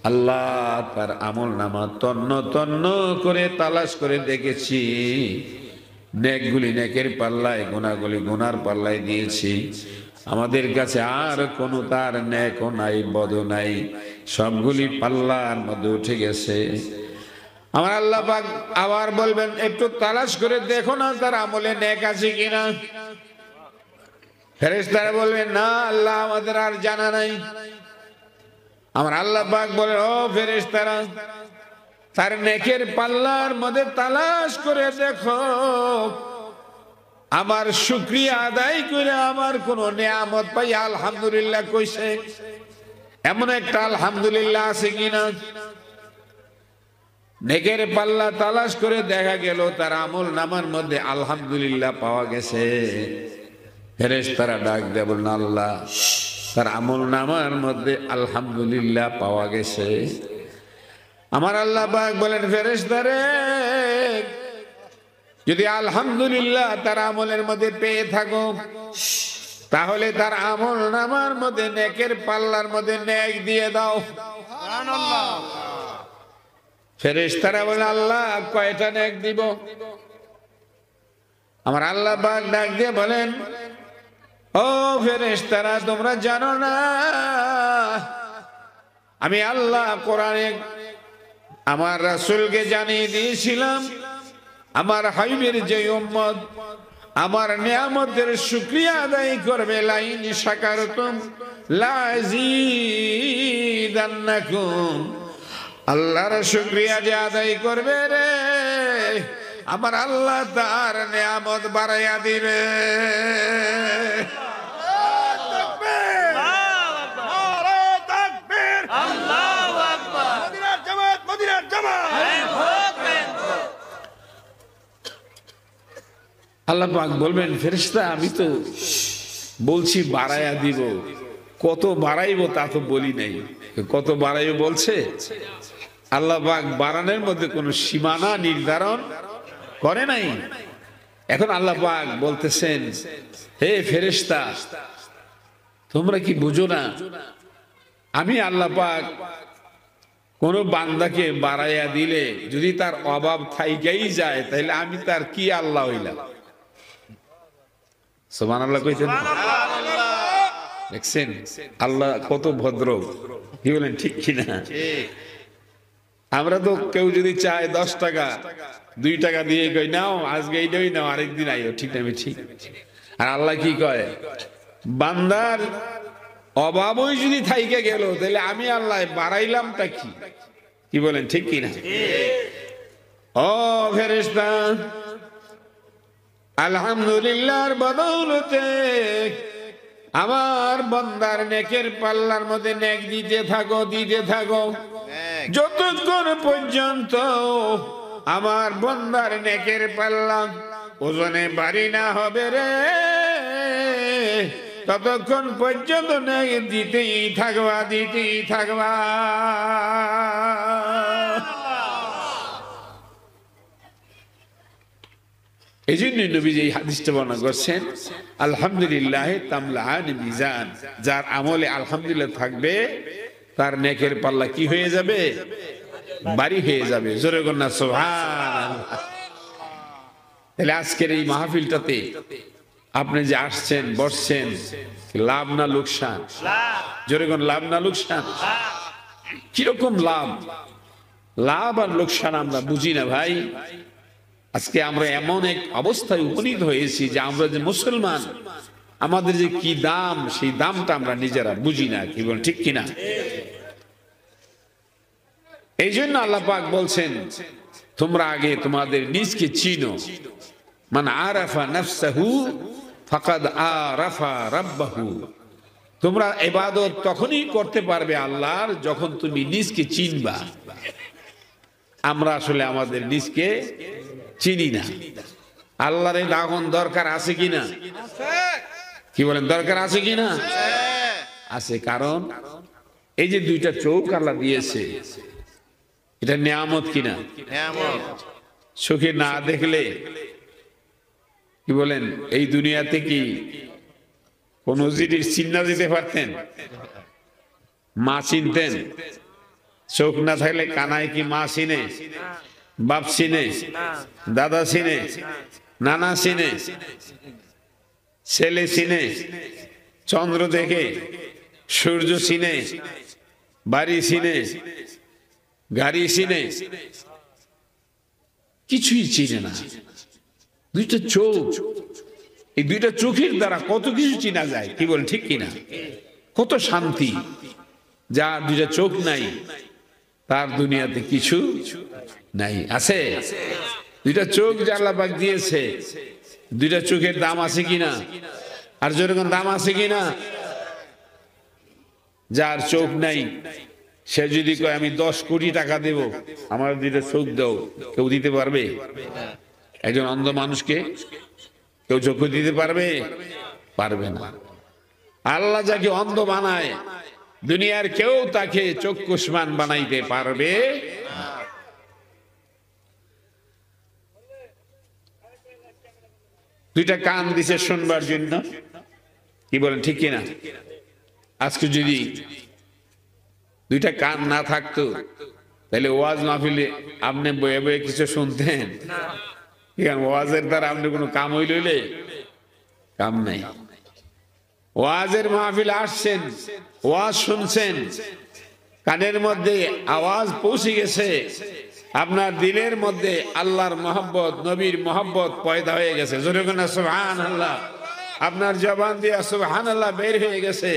আল্লাহ তার আমল নামা তন্ন তন্ন করে তালাশ করে দেখেছি, নেকগুলি নেকের পাল্লায়, গুনাহগুলি গুনার পাল্লায় দিয়েছি, আমাদের কাছে আর কোন তার নেকও নাই, বদও নাই, সবগুলি পাল্লার মধ্যে উঠে গেছে। আমার আল্লাহ পাক আবার বলবেন, একটু তালাশ করে দেখো না তার আমলে নেক আছে কিনা। ফেরেশতারা বলবেন, না আল্লাহ আমাদের আর জানা নাই। আমার আল্লাহ পাক বলেন, ও ফেরেশতারা, তার নেকের পাল্লার মধ্যে তালাশ করে দেখো, আমার শুকরিয়া আদায় করে আমার কোন নিয়ামত পাই আলহামদুলিল্লাহ কইছে, এমন একটা আলহামদুলিল্লাহ আছে কিনা। নেকের পাল্লা তালাশ করে দেখা গেল তার আমল নামার মধ্যে আলহামদুলিল্লাহ পাওয়া গেছে। ফেরেশতারা ডাক দেয়, বলেন, আল্লাহ তার আমল নামার মধ্যে আলহামদুলিল্লাহ পাওয়া গেছে। আমার আল্লাহ পাক বলেন, ফেরেশতারে, যদি আলহামদুলিল্লাহ তার আমলের মধ্যে পেয়ে থাকো, তাহলে তার আমল নামার মধ্যে নেকের পাল্লার মধ্যে নেক দিয়ে দাও। ফেরেশতারা বলে, আল্লাহ কয়টা নেক দিব? আমার আল্লাহ পাক ডাক দিয়ে বলেন, ও ফেরেশতারা, তোমরা জানো না আমি আল্লাহ কোরআনে আমার রাসূলকে জানিয়ে দিয়েছিলাম, আমার হাবিবের যে উম্মত আমার নিয়ামতের শুকরিয়া আদায় করবে, লাইন শাকারতুম লাযীদান্নাকুম, আল্লাহর শুকরিয়া যে আদায় করবে রে, আমার আল্লাহ তার নিয়ামত বাড়াইয়া দিবে। আল্লাহ পাক বলবেন, ফেরেশতা আমি তো বলছি বাড়াইয়া দিব, কত বাড়াইবো তা তো বলি নাই, কত বাড়াইবো বলছে। আল্লাহ পাক বাড়ানোর মধ্যে কোনো সীমানা নির্ধারণ করে নাই। এখন আল্লাহ পাক বলতেছেন, হে ফেরেশতা, তোমরা কি বুঝো না আমি আল্লাহ পাক কোন বান্দাকে বাড়াইয়া দিলে যদি তার অভাব থাইকাই যায়, তাহলে আমি তার কি আল্লাহ হইলাম? সুবহানাল্লাহ কইছেন, দেখছেন আল্লাহ কত ভদ্র, কি বলেন ঠিক কিনা? আমরা তো কেউ যদি চায় 10 টাকা 2 টাকা দিয়ে কই নাও আজকে এইটাই নাও, আরেকদিন আইও, ঠিক না? ঠিক। আর আল্লাহ কি কয়, বান্দার অভাবই যদি থাইকে গেল, তাহলে আমি আল্লাহ বাড়াইলামটা কি? কি বলেন ঠিক কিনা? ও ফেরেশতা, আলহামদুলিল্লাহর বদৌলতে আমার বান্দার নেকের পাল্লার মধ্যে নেক দিতে থাকো, দিতে থাকো, যতক্ষণ পর্যন্ত আমার বান্দার নেকের পাল্লা ওজনে ভারী না হবে রে, ততক্ষণ পর্যন্ত নেক দিতেই থাকবা, দিতেই থাকবা। এই জন্যই নবীজি এই হাদিসটা বর্ণনা করছেন, আলহামদুলিল্লাহ তামলাআন মিজান, যার আমলে আলহামদুলিল্লাহ থাকবে তার নেকের পাল্লা কি হয়ে যাবে? ভারী হয়ে যাবে। জোরে বলুন না সুবহানাল্লাহ। তাহলে আজকের এই মাহফিলটাতে আপনি যে আসছেন বসছেন, লাভ না লোকসান? জোরে কোন লাভ না লোকসান? কিরকম লাভ? লাভ আর লোকসান আমরা বুঝি না ভাই। আজকে আমরা এমন এক অবস্থায় উপনীত হয়েছি যে আমরা যে মুসলমান, আমাদের যে কি দাম, সেই দামটা আমরা নিজেরা বুঝি না। কি বলেন, ঠিক কিনা? এই জন্য আল্লাহ পাক বলছেন, তোমরা আগে তোমাদের নিজকে চিনো। মান আরাফা নাফসাহু ফাকাদ আরাফা রাব্বাহু। তোমরা ইবাদত তখনই করতে পারবে আল্লাহর যখন তুমি নিজকে চিনবা। আমরা আসলে আমাদের নিজকে চিনি না। আল্লাহর এখন দরকার আছে কিনা? কি বলেন, দরকার আছে কিনা? আছে। কারণ এই যে দুইটা চোখ আল্লাহ দিয়েছে, এটা নিয়ামত কিনা? চোখে না দেখলে কি বলেন, এই দুনিয়াতে কি কোন জিনিস চিন্তা দিতে পারতেন? মা চিনতেন? চোখ না থাকলে কানায় কি মা চিনে? বাপ চিনে? দাদা চিনে? নানা চিনে? ছেলে চিনে? চন্দ্র দেখে? সূর্য চিনে? বাড়ি চিনে? গাড়ি চিনে? কিছুই চিনে না। দুইটা চোখ, এই দুইটা চোখের দ্বারা কত কিছু চিনা যায়। কি বলেন, ঠিক কিনা? কত শান্তি। যার দুইটা চোখ নাই তার দুনিয়াতে কিছু নাই। আছে? দুইটা চোখ যে আল্লাহ পাক দিয়েছে, দুইটা চোখের দাম আছে কিনা? আর যেরকম দাম আছে কিনা? যার চোখ নাই সে যদি কয় আমি 10 কোটি টাকা দেব, আমার দুইটা চোখ দাও, কেউ দিতে পারবে? একজন অন্ধ মানুষকে কেউ চোখ দিতে পারবে? পারবে না। আল্লাহ যাকে অন্ধ বানায়, দুনিয়ার কেউ তাকে চক্ষুষ্মান বানাইতে পারবে। দুইটা কান দিছে শুনবার জন্য। কি বলেন, ঠিক কিনা? আজকে যদি দুইটা কান না থাকতো তাহলে ওয়াজ মাহফিলে আপনি বয়ে বয়ে কিছু শুনতেন? ওয়াজের দ্বারা আপনি কোনো কাম হইলে? কাম নাই। ওয়াজের মাহফিলে আসছেন, ওয়াজ শুনছেন, কানের মধ্যে আওয়াজ পৌঁছে গেছে, আপনার দিলের মধ্যে আল্লাহর মহব্বত, নবীর মহব্বত পয়দা হয়ে গেছে। জোরে কোন সুবহানাল্লাহ। আপনার জবান দিয়ে সুবহানাল্লাহ বের হয়ে গেছে,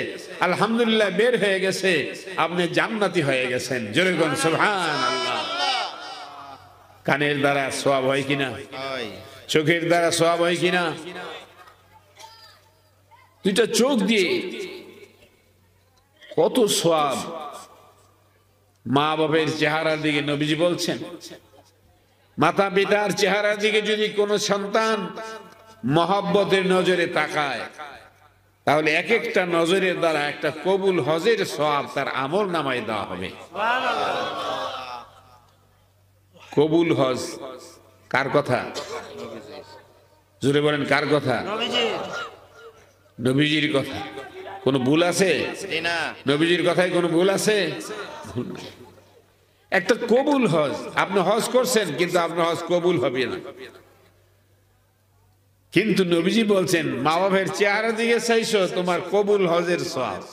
আলহামদুলিল্লাহ বের হয়ে গেছে, আপনি জান্নাতি হয়ে গেছেন। জোরে কোন সুবহানাল্লাহ। কানের দ্বারা সওয়াব হয় কিনা? চোখের দ্বারা সওয়াব হয় কিনা? দুইটা চোখ দিয়ে কত সওয়াব। মা বাবার চেহারার দিকে নবীজি বলছেন, মাতা পিতার চেহারার দিকে যদি কোনো সন্তান মহব্বতের নজরে তাকায়, তাহলে এক একটা নজরের দ্বারা একটা কবুল হজের সওয়াব তার আমল নামায় দেওয়া হবে। কবুল হজ কার কথা? জোরে বলেন, কার কথা? নবীজির কথা। কোন ভুল আছে? নবীজির কথায় কোন ভুল আছে? একটা কবুল হজ। আপনি হজ করছেন কিন্তু আপনার হজ কবুল হবে না। কিন্তু নবীজি বলছেন, মা বাবার চেহারা দিকে চাইছো, তোমার কবুল হজের সওয়াব।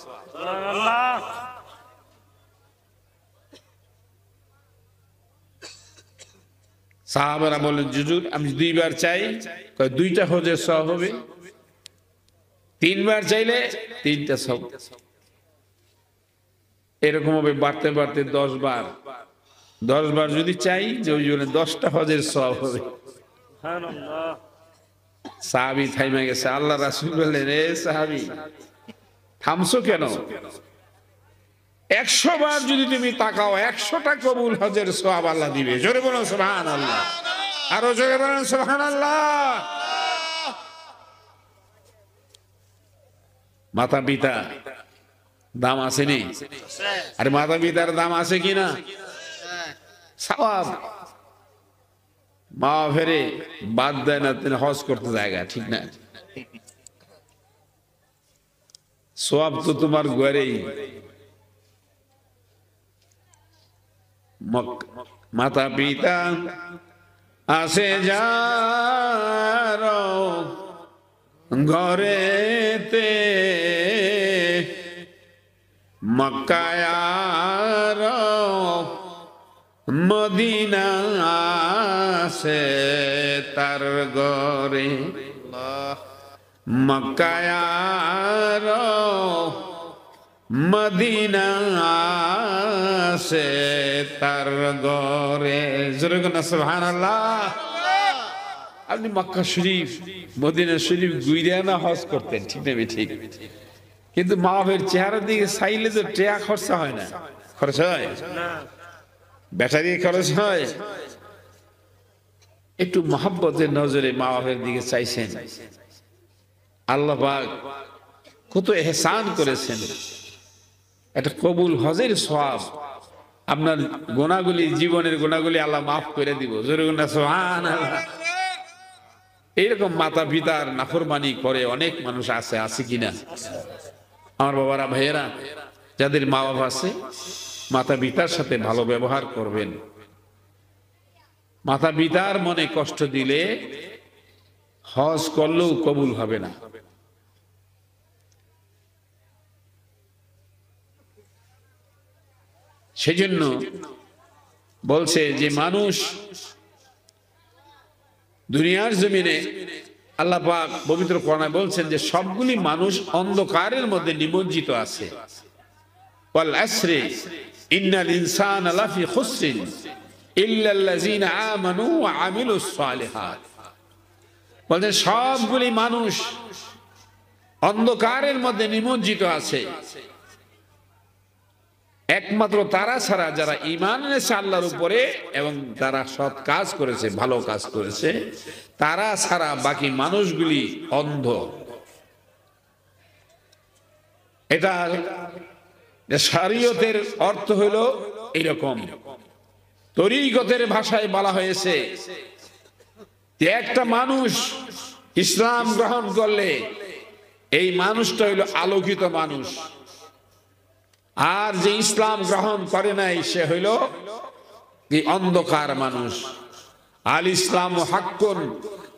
সাহাবারা বলেন, হুজুর আমি 2 বার চাই, কয় 2টা হজের সওয়াব হবে। 3 বার চাইলে 3টা সওয়াব। এরকম হবে বাড়তে বাড়তে 10 বার। 10 বার যদি চাই, যে ওই জন্য 10টা হজের সওয়াব হবে। সাহাবী থাইমা গেছে। আল্লাহ রাসূল বললেন, এ সাহাবী থামছো কেন? 100 বার যদি তুমি তাকাও, 100টা কবুল হজের সওয়াব আল্লাহ দিবে। জোরে বলো সুবহানাল্লাহ। আরো জোরে বলেন সুবহানাল্লাহ। মাতা পিতা দাম আসেনি? আরে মাতা পিতার দাম আছে কিনা? সওয়াব। মা ফেরে বাদ দেয় না, হজ করতে জায়গা ঠিক না। সওয়াব তো তোমার ঘরেই। মাতা পিতা আসে যার ঘরেতে মক্কায়ার মদিনা আছে তার ঘরে আল্লাহ মক্কায়ার মদিনা আছে তার ঘরে জোরে কোন সুবহানাল্লাহ। আপনি মক্কা শরীফ মদিনা শরীফ ঘুরে না হজ করতেন, ঠিক না ঠিক? কিন্তু মা বাবার চেহারা দিকে চাইলে তো টাকা খরচা হয় না। খরচ হয়? ব্যাটারি খরচ হয়। একটু মহব্বতের নজরে মা বাবার দিকে চাইছেন, আল্লাহ পাক কত এহসান করেছেন। একটা কবুল হজের সওয়াব, আপনার গুনাহগুলি, জীবনের গুনাহগুলি আল্লাহ মাফ করে দিব। জোরে বলুন সুবহানাল্লাহ। এইরকম মাতা পিতার নাফরমানি করে অনেক মানুষ আছে কিনা? আমার বাবারা, ভাইয়েরা, যাদের মা বাবা আছে, মাতা পিতার সাথে ভালো ব্যবহার করবেন। মাতা পিতার মনে কষ্ট দিলে হজ করলেও কবুল হবে না। সেজন্য বলছে যে মানুষ দুনিয়ার জমিনে, আল্লাহ পাক পবিত্র কোরআনে বলছেন যে সবগুলি মানুষ অন্ধকারের মধ্যে নিমজ্জিত আছে। ওয়াল আসরি ইন্নাল ইনসানা লাফি খুসরিন ইল্লাল্লাযিনা আমানু ওয়া আমিলুস সালিহাত। বলছেন সবগুলি মানুষ অন্ধকারের মধ্যে নিমজ্জিত আছে, একমাত্র তারা ছাড়া যারা ঈমান এনেছে আল্লাহর উপরে এবং যারা সৎ কাজ করেছে, ভালো কাজ করেছে, তারা ছাড়া বাকি মানুষগুলি অন্ধ। এটা শরীয়তের অর্থ হলো এরকম। তরিকতের ভাষায় বলা হয়েছে যে একটা মানুষ ইসলাম গ্রহণ করলে এই মানুষটা হইল আলোকিত মানুষ, আর যে ইসলাম গ্রহণ করে নাই সে হইল এই অন্ধকার মানুষ। আল ইসলাম হাক্কুন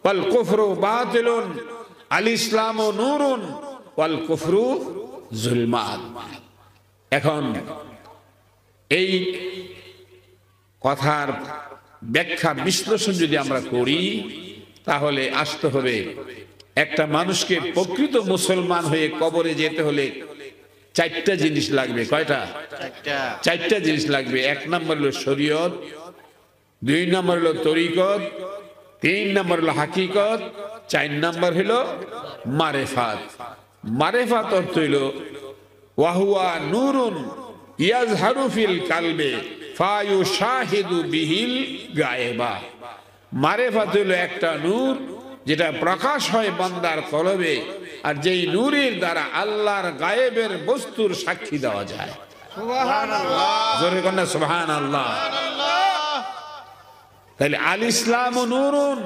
ওয়াল কুফরু বাতিলুন, আল ইসলাম নূরুন ওয়াল কুফরু যুলমাত। এখন এই কথার ব্যাখ্যা বিশ্লেষণ যদি আমরা করি, তাহলে আসতে হবে একটা মানুষকে প্রকৃত মুসলমান হয়ে কবরে যেতে হলে চারটা জিনিস লাগবে। কয়টা? চারটা জিনিস লাগবে। এক নম্বর হলো শরীয়ত, দুই নম্বর হলো তরিকত, তিন নম্বর হলো হাকিকত, চার নম্বর হলো মারেফাত। মারেফাত অর্থ হইল ওয়াহুয়া নূরুন ইয়াজহারু ফিল কালবে ফায়ুশাহিদু বিহিল গায়েবা। মারেফাত হইল একটা নূর যেটা প্রকাশ হয় বান্দার কলবে, আর যেই নূরের দ্বারা আল্লাহর গায়েবের বস্তুর সাক্ষী দেওয়া যায়। সুবহানাল্লাহ, জোরে কন্যা সুবহানাল্লাহ। তাহলে আল ইসলাম নূরুন,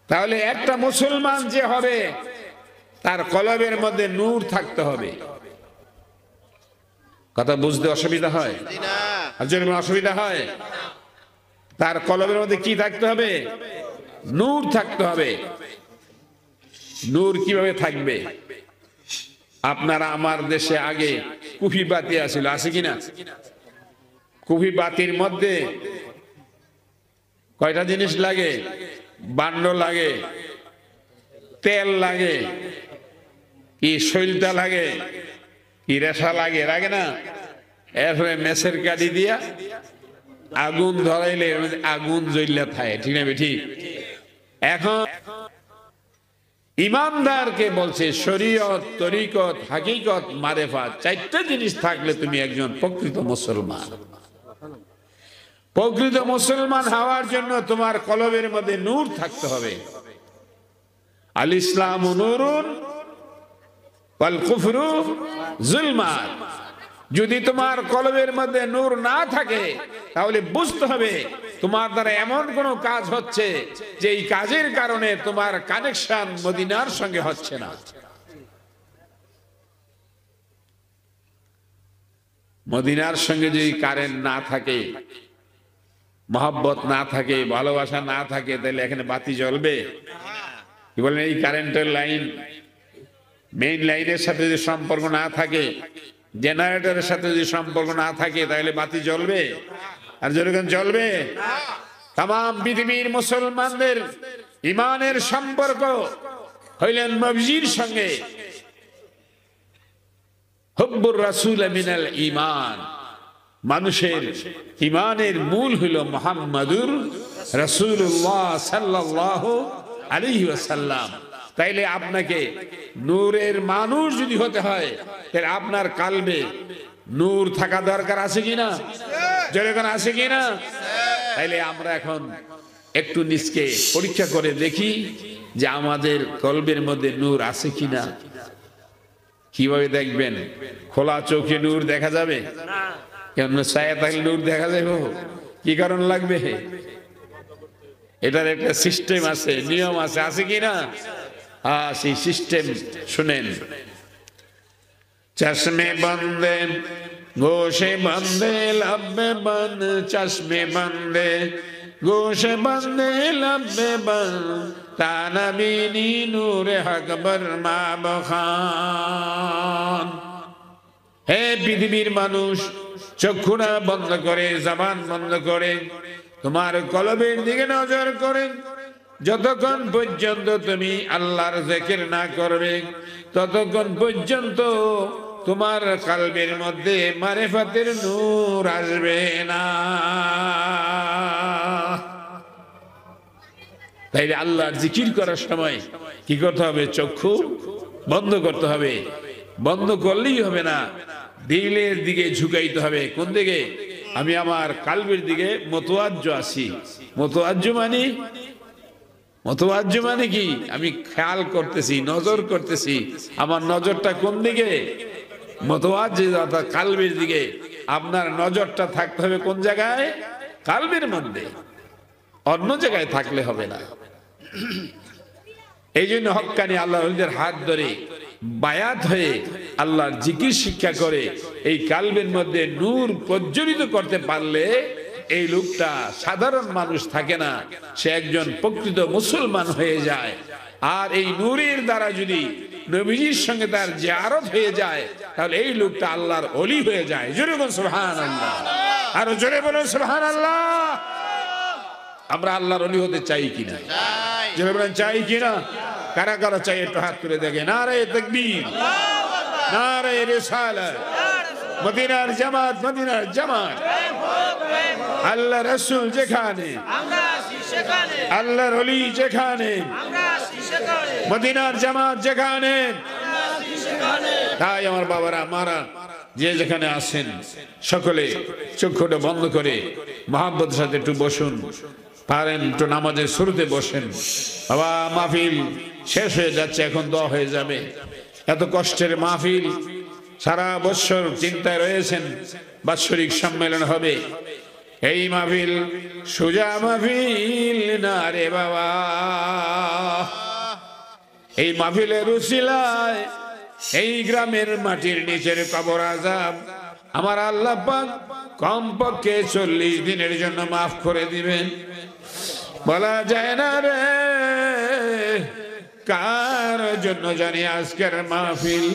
তাহলে একটা মুসলমান যে হবে তার কলবের মধ্যে নূর থাকতে হবে। কথা বুঝতে অসুবিধা হয়? অসুবিধা হয়? তার কলবের মধ্যে কি থাকতে হবে? নূর থাকতে হবে। নূর কিভাবে থাকবে? আপনারা আমার দেশে আগে কুফি বাতি আছিল, আছে কিনা? কুফি বাতির মধ্যে কয়টা জিনিস লাগে? বান্ড লাগে, তেল লাগে, কি শৈলতা লাগে, কি রেশা লাগে, লাগে না? এরপরে মেসের কাঠি দিয়া আগুন ধরাইলে আগুন জ্বললে থাকে, ঠিক না ঠিক? এখন ইমানদারকে বলছে শরীয়ত, তরিকত, হাকিকত, মারেফাত, চারটা জিনিস থাকলে তুমি একজন প্রকৃত মুসলমান। প্রকৃত মুসলমান হওয়ার জন্য তোমার কলবের মধ্যে নূর থাকতে হবে। আল ইসলাম নূরুন ওয়াল কুফরু যুলমাত। যদি তোমার কলবের মধ্যে নূর না থাকে তাহলে বুঝতে হবে তোমার দ্বারা এমন কোন কাজ হচ্ছে যে এই কাজের কারণে তোমার কানেকশন মদিনার সঙ্গে হচ্ছে না। মদিনার সঙ্গে যদি কারেন্ট না থাকে, মহব্বত না থাকে, ভালোবাসা না থাকে, তাহলে এখানে বাতি জ্বলবে? কি বলেন, এই কারেন্টের লাইন মেইন লাইনের সাথে যদি সম্পর্ক না থাকে, জেনারেটরের সাথে যদি সম্পর্ক না থাকে, তাহলে বাতি জ্বলবে? আর যেরকম জ্বলবে, তাম পৃথিবীর মুসলমানদের ইমানের সম্পর্ক হইলেন নবীজির সঙ্গে। হুব্বুর রাসূল মিনাল ঈমান, মানুষের ইমানের মূল হইল মুহাম্মাদুর রাসূলুল্লাহ সাল্লাল্লাহু আলাইহি ওয়াসাল্লাম। তাইলে আপনাকে নূরের মানুষ যদি হতে হয়, তাহলে আপনার কালবে নূর থাকা দরকার, আছে কিনা? যেরকম আছে কিনা? তাইলে আমরা এখন একটু নিজকে পরীক্ষা করে দেখি যে আমাদের কলবের মধ্যে নূর আছে কিনা। কিভাবে দেখবেন? খোলা চোখে নূর দেখা যাবে? কেন ছায়া থাকলে নূর দেখা যাবে? কি কারণ লাগবে? এটার একটা সিস্টেম আছে, নিয়ম আছে, আছে কিনা? সেই সিস্টেম শুনেন। চশমে বন্দে গোশে বন্দে লব্বে বন্দ, চশমে বন্দে গোশে বন্দে লব্বে বন্দ, তানবিনী নূরে আকবর মাব খান। হে পৃথিবীর মানুষ, চক্ষুরা বন্ধ করে, জবান বন্ধ করে, তোমার কলবের দিকে নজর করে, যতক্ষণ পর্যন্ত তুমি আল্লাহর জিকির না করবে, ততক্ষণ পর্যন্ত তোমার কলবের মধ্যে মারিফাতের নূর আসবে না। তাইলে আল্লাহর জিকির করার সময় কি করতে হবে? চক্ষু বন্ধ করতে হবে। বন্ধ করলেই হবে না, দিলের দিকে ঝুঁকাইতে হবে। কোন দিকে? আমি আমার কালবের দিকে মতওয়াজ্জ আছি। মতওয়াজ্জ মানে কি? আমি খেয়াল করতেছি, নজর করতেছি। আমার নজরটা কোন দিকে? মতওয়াজ্জ, অর্থাৎ কালবের দিকে। আপনার নজরটা থাকতে হবে কোন জায়গায়? কালবের মধ্যে, অন্য জায়গায় থাকলে হবে না। এই জন্য হক্কানি আল্লাহ ওলিদের হাত ধরে বায়াত হয়ে আল্লাহর জিকির শিক্ষা করে এই কালবের মধ্যে নূর প্রজ্বলিত করতে পারলে এই লোকটা সাধারণ মানুষ থাকে না, সে একজন প্রকৃত মুসলমান হয়ে যায়। আর এই নূরের দ্বারা যদি নবীজির সঙ্গে তার জিয়ারত হয়ে যায়, তাহলে এই লোকটা আল্লাহর ওলি হয়ে যায়। জোরে বলুন সুবহানাল্লাহ, আরো জোরে বলুন সুবহানাল্লাহ। আমরা আল্লাহর ওলি হতে চাই কিনা? জোরে বলেন, চাই কিনা? কারা কারা চাই একটু হাত তুলে দেখে। নারে তাকবীর, নারে রিসালাত, মদিনার জামাত, মদিনার জামাত। আল্লাহ রাসূল যেখানে, আল্লাহর ওলি যেখানে, মদিনার জামাত যেখানে। তাই আমার বাবারা, মারা যে যেখানে আছেন, সকলে চক্ষুটা বন্ধ করে মহব্বতের সাথে একটু বসুন। পারেন একটু নামাজের শুরুতে বসেন। বাবা, মাহফিল শেষ হয়ে যাচ্ছে, এখন দোয়া হয়ে যাবে। এত কষ্টের মাহফিল, সারা বছর চিন্তায় রয়েছেন বাৎসরিক সম্মেলন হবে। এই মাহফিল সোজা মাহফিল না রে বাবা। এই মাহফিলের উসিলায় এই গ্রামের মাটির নিচের কবর আযাব আমার আল্লাহ পাক কমপক্ষে 40 দিনের জন্য মাফ করে দিবেন। বলা যায় না রে কার জন্য জানি আজকের মাহফিল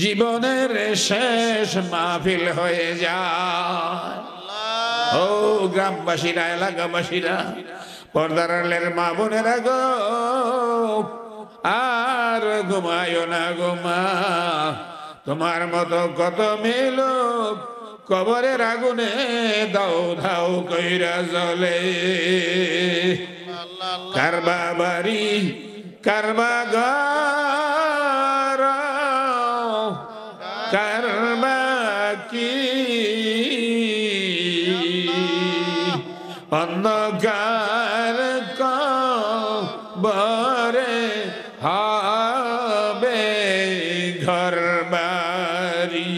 জীবনের শেষ মাহফিল হয়ে যায়। ও গ্রামবাসীরা, এলাকাবাসীরা, পর্দার আড়ালের মা বোনেরা গো, আর ঘুমায়ো না গোমা। তোমার মতো কত মেলো কবরের আগুনে দাও ধাও কইরা জ্বলে। কারবা বাড়ি, কারবা ঘর, কারবা কি অন্ধকার কবরে হবে ঘর বাড়ি।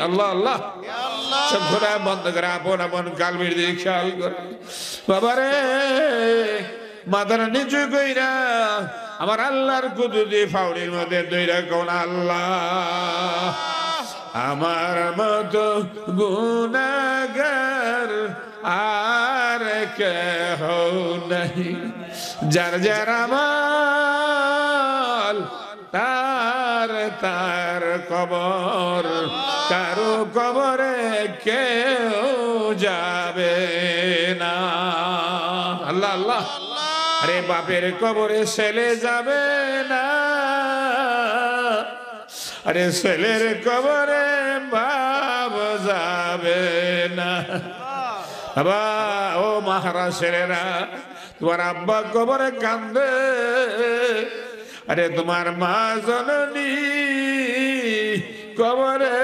আল্লাহ আল্লাহ, চক্ষুরা বন্ধ করে আপন আপন কালবের দিকে খেয়াল করে। বাবারে, মাথার নিচু কইরা আমার আল্লাহর কুদরতি ফাউড়ির মধ্যে দইরা কোন আল্লাহ, আমার মতো গুনাহগার আর কেহ নাই, যার যার আমার তার তার কবর, কারো কবরে কেউ যাবে না। আল্লাহ আল্লাহ। আরে বাপের কবরে ছেলে যাবে না, আরে ছেলের কবরে বাপ যাবে না। বাবা ও মাহারা ছেলেরা, তোমার আব্বা কবরে কান্দে, আরে তোমার মা জননী কবরে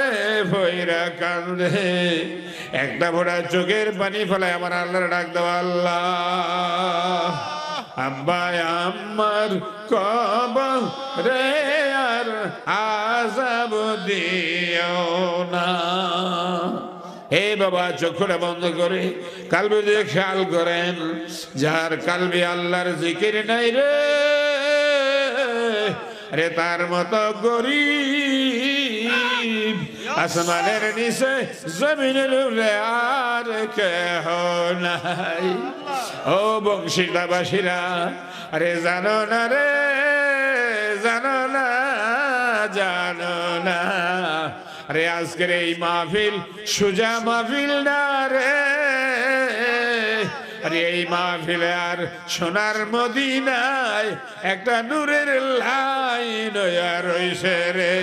ভৈরা কান্দে। একটা ফোঁটা চোখের পানি ফেলায় আমার আল্লাহর ডাক দাও, আল্লাহ আব্বা আমার কবরে আর আযাব দিও না। হে বাবা, চোখটা বন্ধ করে কালবে দিয়ে খেয়াল করেন, যার কালবে আল্লাহর জিকির নাই রে, আরে তার মতো গরীব আসমানের নিচে জমিনের উপরে আর কেহ নাই। ও বংশীবাসীরা, আরে জানো না রে, জানো না, জানো না, আরে আজকের এই মাহফিল সুজা মাহফিল না রে, আরে এই মাহফিলে আর সোনার মদিনায় একটা নূরের লাইন রইছে রে।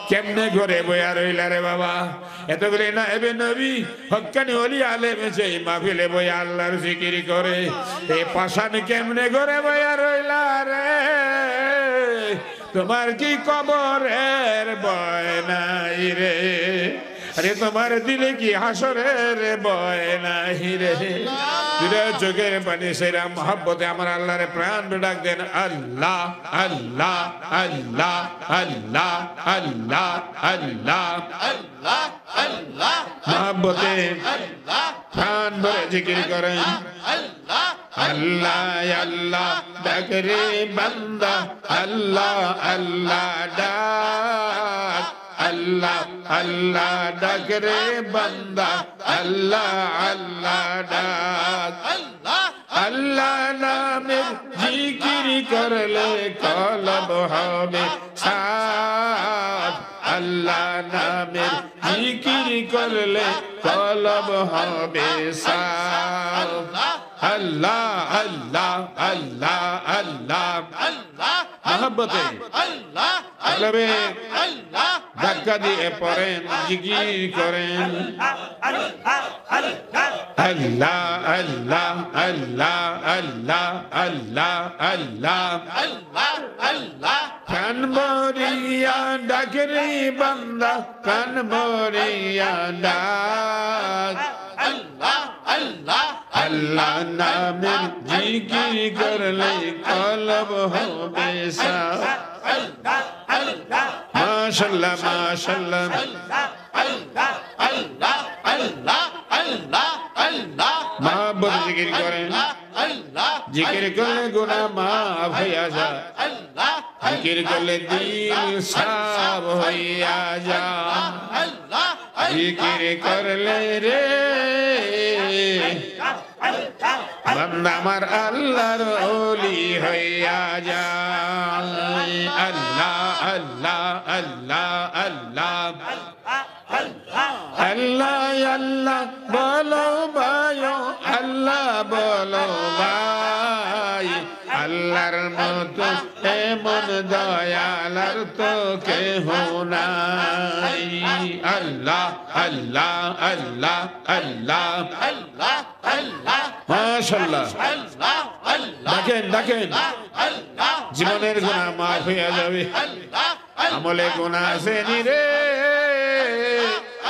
কেমনে ঘরে বইয়া রইলা রে বাবা, এতগুলি না এবে নবী হক্কানি ওলি আলেম এই মাহফিলে বইয়া আল্লাহর জিকির করে, এই পাশান কেমনে ঘরে বইয়া রইলা রে? তোমার কি কবরের ভয় নাই রে? আরে তোমার দিলে কি হাসরের ভয় নাই রে? দুটা চোখের পানি সেরা মহব্বতে আমার আল্লাহরে প্রাণ ডাক দেন, আল্লাহ আল্লাহ আল্লাহ আল্লাহ আল্লাহ আল্লাহ আল্লাহ আল্লাহ মহব্বতে প্রাণ ভরে জিকির করেন, আল্লাহ আল্লাহ আল্লাহ ডাক রে বান্দা, আল্লাহ আল্লাহ ডাক, আল্লাহ আল্লাহ ডাক রে বান্দা, আল্লাহ আল্লাহ ডাক। আল্লাহ আল্লাহ নামের জিকির করলে কলব হবে সাফ, আল্লাহ নামের জিকির করলে কলব হবে সাফ। আল্লাহ আল্লাহ আল্লাহ আল্লাহ আল্লাহ মহব্বতে আল্লাহ কলবে আল্লাহ ধাক্কা দিয়ে পড়েন, জিকির করেন, আল্লাহ আল্লাহ আল্লাহ আল্লাহ আল্লাহ আল্লাহ। আল্লাহ আল্লাহ কান ভরিয়া ডাক রে বান্দা, কান ভরিয়া ডাক, আল্লাহ আল্লাহ আল্লাহ নামের জিকির করলে কলব হবে সাফ। মাশাআল্লাহ মাশাআল্লাহ আল্লাহ আল্লাহ আল্লাহ আল্লাহ আল্লাহ মহব্বত জিকির করেন, আল্লাহ জিকির করলে গুনাহ মাফ হইয়া যায়, আল্লাহ জিকির করলে দিল সাফ হইয়া যায়, আল্লাহ জিকির করলে রে বান্দা আমার আল্লাহর ওলি হইয়া যায়। আল্লাহ আল্লাহ আল্লাহ আল্লাহ আল্লাহ আল্লাহ বলো ভাই, আল্লাহ বলো ভাই, আল্লাহর মতো এমন দয়াল আর তো কেহ নাই। আল্লাহ আল্লাহ আল্লাহ আল্লাহ আল্লাহ আল্লাহ মাশাআল্লাহ। আল্লাহ আল্লাহ দেখেন দেখেন, আল্লাহ জীবনের গুনাহ মাফ হইয়া যাবে, আল্লাহ আমলে গুনাহ আছে নি রে,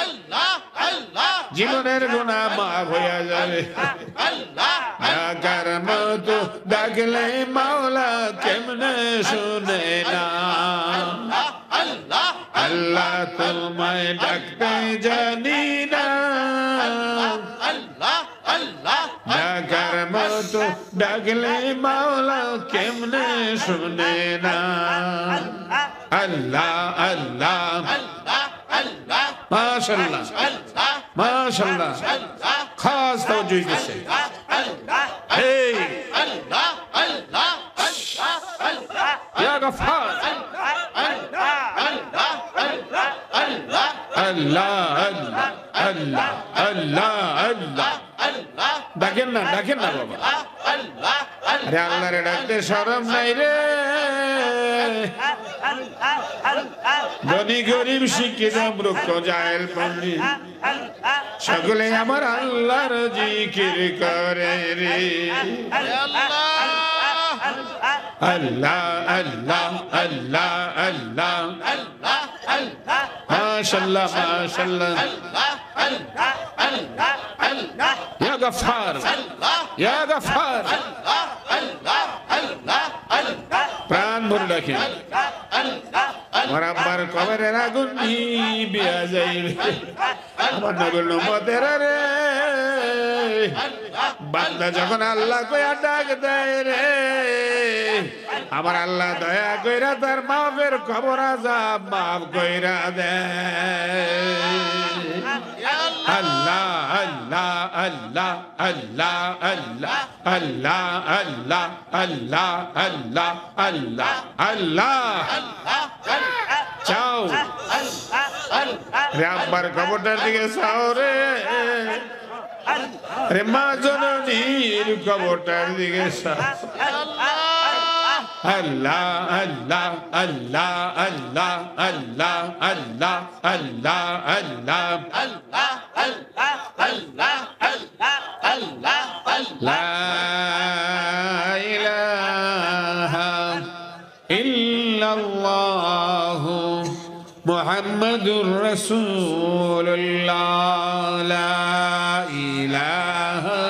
আল্লাহ আল্লাহ জীবনের গুনাহ মাফ হইয়া যাবে। আল্লাহ ডাকার মতো ডাকলে মাওলা কেমনে শুনে না, আল্লাহ আল্লাহ তোমায় ডাকতে জানি না, আল্লাহ আল্লাহ ডাকার মতো ডাকলে মাওলা কেমনে শুনে না। আল্লাহ আল্লাহ আল্লাহ আল্লাহ মাশাআল্লাহ আল্লাহ মাশাআল্লাহ, খাস তাওজ্জুহ দিচ্ছে। আল্লাহ এই আল্লাহ আল্লাহ ইয়া গফফার আল্লাহ আল্লাহ আল্লাহ আল্লাহ আল্লাহ ডাকেন না বাবা আরে আল্লাহরে ডাকতে শরম নাই রে ধনী গরিব শিক্ষিত মূর্খ জাহেল পণ্ডিত সকলে আমার আল্লাহর জিকির করে রে আল্লাহ আল্লাহ আল্লাহ আল্লাহ মাশাআল্লাহ মাশাআল্লাহ ইয়া গফফার ইয়া গফফার প্রাণ ভরে ডাকেন আমার আব্বার কবরের আগুন নিভিয়া যাইবে আমার নবীর উম্মতের রে বান্দা যখন আল্লাহ কইয়া ডাক দেয় রে আমার আল্লাহ দয়া কইরা তার মাফের খবর আযাব মাফ কইরা দেয় আল্লাহ আল্লাহ আল্লাহ আল্লাহ আল্লাহ আল্লাহ আল্লাহ আল্লাহ আল্লাহ আল্লাহ আল্লাহ চাও রে আব্বার খবরটার দিকে চাও রে রে মা জননীর খবরটার দিকে চাও আল্লাহ আল্লাহ আল্লাহ আল্লাহ আল্লাহ আল্লাহ আল্লাহ আল্লাহ লা ইলাহা ইল্লাল্লাহ মুহাম্মাদুর রাসূলুল্লাহ লা ইলাহা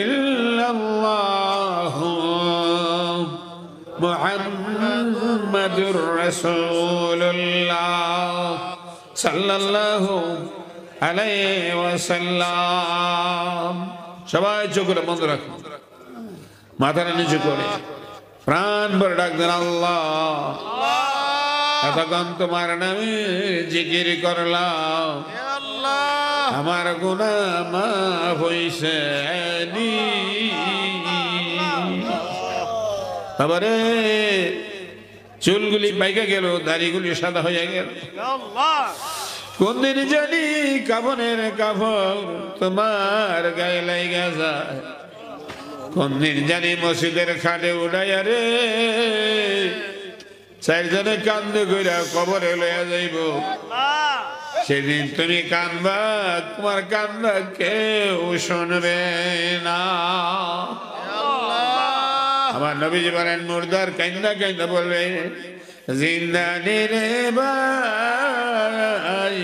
ইল্লাল্লাহ মুহাম্মাদুর রাসূলুল্লাহ সাল্লাল্লাহু আলাইহি ওয়াসাল্লাম সবাই চোখের বন্ধ রাখুন মাথাটা নিচু করে প্রাণ ভরে ডাক দেন আল্লাহ এতক্ষণ তোমার নামে জিকির করলাম আমার গুনাহ মাফ হইছে নি বাবারে চুলগুলি পাইকা গেল দাড়িগুলি সাদা হয়ে গেল কোন দিন জানি কাফনের কাফন তোমার গায়ে লাইগা যায় কোন দিন জানি মসজিদের খাটে উঠাইয়া রে চারজনে কান্দে কইরা কবরে লইয়া যাইব সেদিন তুমি কান্দবা তোমার কান্দা কেউ শুনবে না আমার নবীজি বলেন মুর্দার কান্দা কান্দা বলবে জিন্দানি রে ভাই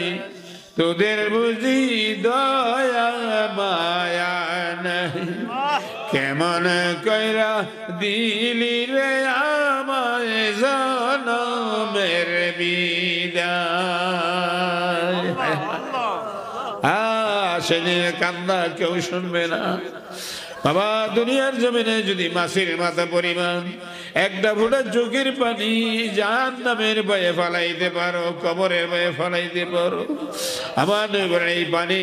তোদের বুঝি দয়া মায়া নাই কেমন কইরা দিলি রে আমায় জনমের বিদায় সেদিন কান্দা কেউ শুনবে না বাবা দুনিয়ার জমিনে যদি মাছের মাথা পরিমাণ একটা ফোঁটা চোখের পানি জাহান্নামের ভয়ে ফলাইতে পারো কবরের ভয়ে ফলাইতে পারো আমার এই পানি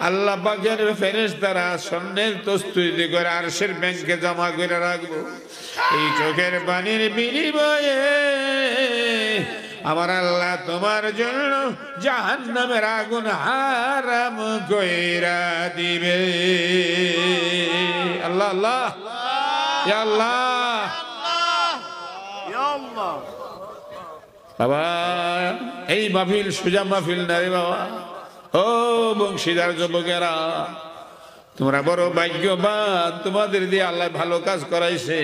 আল্লাহ পাকের ফেরেশতারা স্বর্ণের তস্তুতি করে আরশের ব্যাংকে জমা করে রাখবো এই চোখের পানির বিনিময়ে আমার আল্লাহ তোমার জন্য জাহান্নামের আগুন হারাম কইরা দিবে আল্লাহ আল্লাহ ইয়া আল্লাহ ইয়া আল্লাহ বাবা এই মাহফিল সুজা মাহফিল না রে বাবা ও বংশীদার যুবকেরা তোমরা বড় ভাগ্যবান তোমাদের দিয়ে আল্লাহ ভালো কাজ করাইছে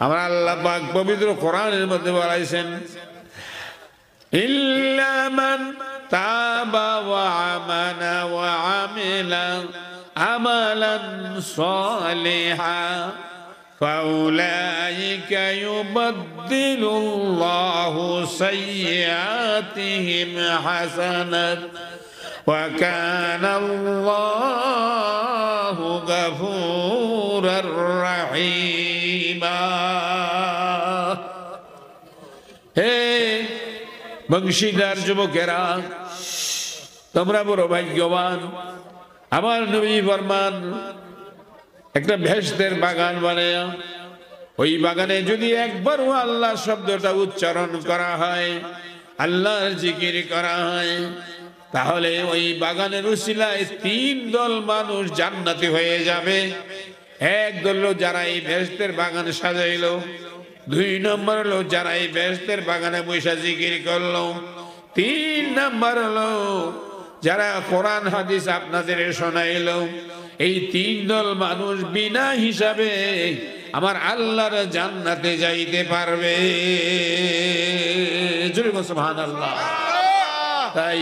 আমার আল্লাহ পাক পবিত্র কোরআনের মধ্যে বলাইছেন إلا من تاب وآمن وعمل عملا صالحا فأولئك يبدل الله سيئاتهم حسنات وكان الله غفورا رحيما বংশীদার যুবকেরা তোমরা বড় ভাগ্যবান আমার নবী ফরমান একটা ভেস্তের বাগান বানায়া ওই বাগানে যদি একবারও আল্লাহ শব্দটা উচ্চারণ করা হয়, আল্লাহর জিকির করা হয়, তাহলে ওই বাগানের উসিলায় 3 দল মানুষ জান্নাতি হয়ে যাবে। এক দল হলো যারা এই বেহেশতের বাগান সাজাইলো, 2 নম্বর হলো যারা এই বেহেশতের বাগানে বৈশা জিকির করলো, 3 নম্বর হলো যারা কোরআন হাদিস আপনাদের শোনাইলো। এই 3 দল মানুষ বিনা হিসাবে আমার আল্লাহর জান্নাতে যাইতে পারবে। জোরে বলো সুবহানাল্লাহ। তাই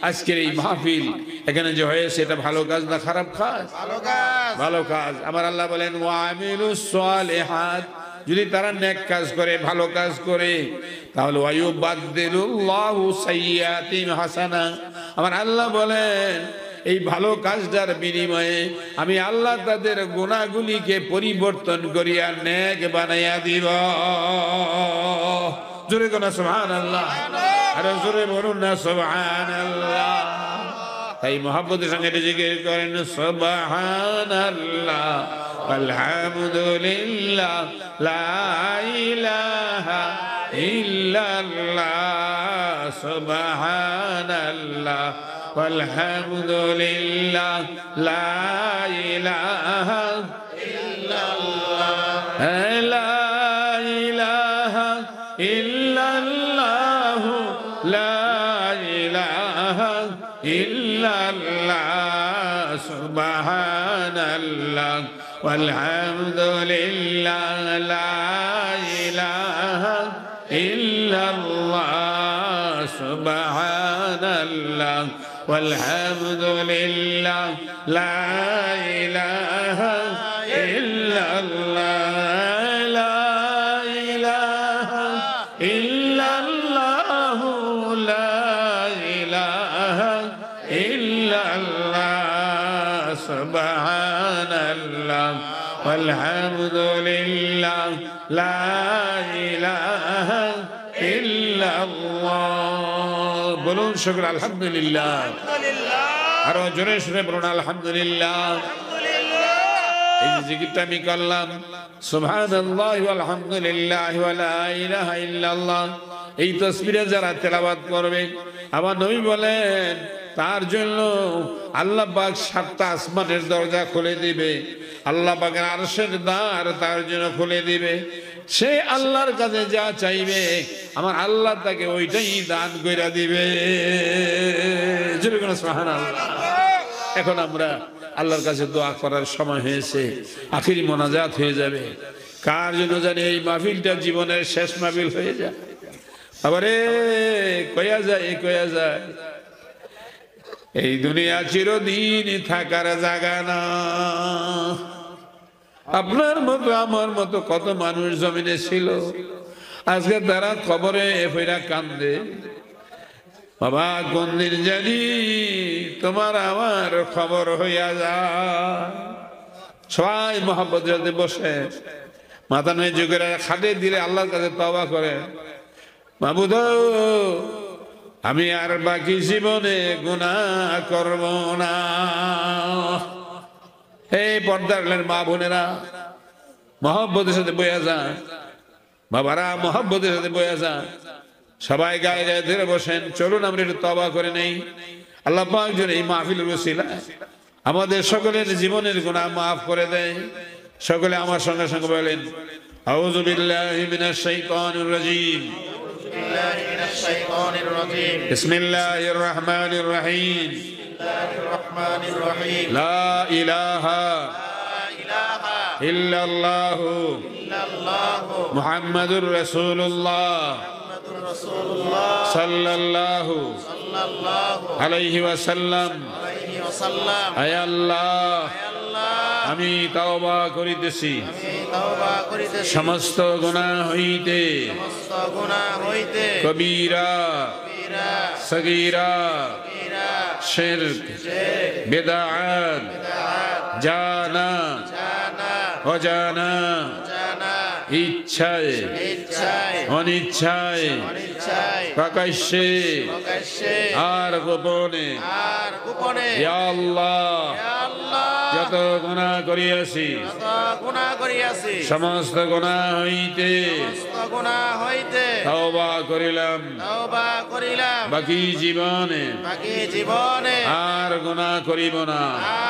আজকের এই মাহফিল এখানে যে হয়েছে, এটা ভালো কাজ না খারাপ কাজ? ভালো কাজ। আমার আল্লাহ বলেন ওয়ামিলুস সালিহাত, যদি তারা নেক কাজ করে, ভালো কাজ করে, তাহলে ওয়ায়ুবাদদিলুল্লাহু সাইয়্যাতিহিম হাসানা। আমার আল্লাহ বলেন এই ভালো কাজটার বিনিময়ে আমি আল্লাহ তাদের গুনাহগুলিকে পরিবর্তন করিয়া নেক বানাইয়া দিব। জোরে কোন সুবহানাল্লাহ, আর জোরে বলুন না সুবহানাল্লাহ। তাই মুহাব্বতের সঙ্গে জিকির করেন সুবহানাল্লাহ আলহামদুলিল্লাহ লা ইলাহা ইল্লাল্লাহ সুবহানাল্লাহ আলহামদুলিল্লাহ লা ইলাহা ইল্লাল্লাহ লা ইলাহা ইল্লাল্লাহ লা ইলাহা ইল্লাল্লাহ সুবহানাল্লাহ আলহামদুলিল্লাহ লা ইলাহা ইল্লাল্লাহ সুবহানাল্লাহ আলহামদুলিল্লাহ লা ইলাহা ইল্লাল্লাহ লা ইলাহা ইল্লাল্লাহ লা ইলাহা ইল্লাল্লাহ সুবহানাল্লাহ আলহামদুলিল্লাহ লা ইলাহা ইল্লাল্লাহ। বলুন শুকর আলহামদুলিল্লাহ, আরো জোরে সুরে বলুন আলহামদুলিল্লাহ। এই জিকিরটা আমি করলাম সুবহানাল্লাহি ওয়া আলহামদুলিল্লাহি ওয়া লা ইলাহা ইল্লাল্লাহ, এই তাসবিহ যারা তেলাওয়াত করবে, আমার নবী বলেন তার জন্য আল্লাহ পাক 7টা আসমানের দরজা খুলে দিবে, আল্লাহ পাকের আরশের দ্বার তার জন্য খুলে দিবে। সে আল্লাহর কাছে যা চাইবে আমার আল্লাহ তাকে ওইটাই দান কইরা দিবে। জোরে বলুন সুবহানাল্লাহ। এখন আমরা আল্লাহর কাছে দোয়া করার সময় হয়েছে, আখিরি মোনাজাত হয়ে যাবে। কার জন্য জানি এই মাহফিলটা জীবনের শেষ মাহফিল হয়ে যায়। আবারে কয়া যায় এই দুনিয়া চিরদিন থাকার জায়গা না। আপনার মতো আমার মতো কত মানুষ জমিনে ছিল, আজকে তারা খবরে ফেরা কান্দে। বাবা কোন দিন জানি তোমার আমার খবর হইয়া যায়। সবাই মহব্বত রাতে বসে মাথা নিচু করে খাটে দিলে আল্লাহর কাছে তওবা করে, মাবুদ আমি আর বাকি জীবনে গুনাহ করব না। এই পর্দার মা বোনেরা মহব্বতের সাথে বইয়া যান, বাবারা মহব্বতের সাথে বইয়া যান, সবাই গায়ে গায়ে ধরে বসেন। চলুন আমরা একটু তওবা করে নেই। আল্লাহ পাক যেন এই মাহফিলের ওসিলায় আমাদের সকলের জীবনের গুনাহ মাফ করে দেয়। সকলে আমার সঙ্গে সঙ্গে বলেন আউযু বিল্লাহি মিনাশ শাইতানির রাজীম, বিসমিল্লাহির রহমানির রহিম, লা ইলাহা ইল্লাল্লাহু মুহাম্মাদুর রাসূলুল্লাহ সাল্লাল্লাহু আলাইহি ওয়াসাল্লাম। আয় আল্লাহ আমি তওবা করিতেছি সমস্ত গুনাহ হইতে, কবিরা সগীরা শিরক বিদআত জানা অজানা ইচ্ছায় অনিচ্ছায় প্রকাশ্যে আর গোপনে গোপনে ইয়া আল্লাহ ইয়া আল্লাহ যত গুনাহ করিয়াছি যত গুনাহ করিয়াছি সমস্ত গুনাহ হইতে সমস্ত গুনাহ হইতে তওবা করিলাম তওবা করিলাম বাকি জীবনে বাকি জীবনে আর গুনাহ করিব না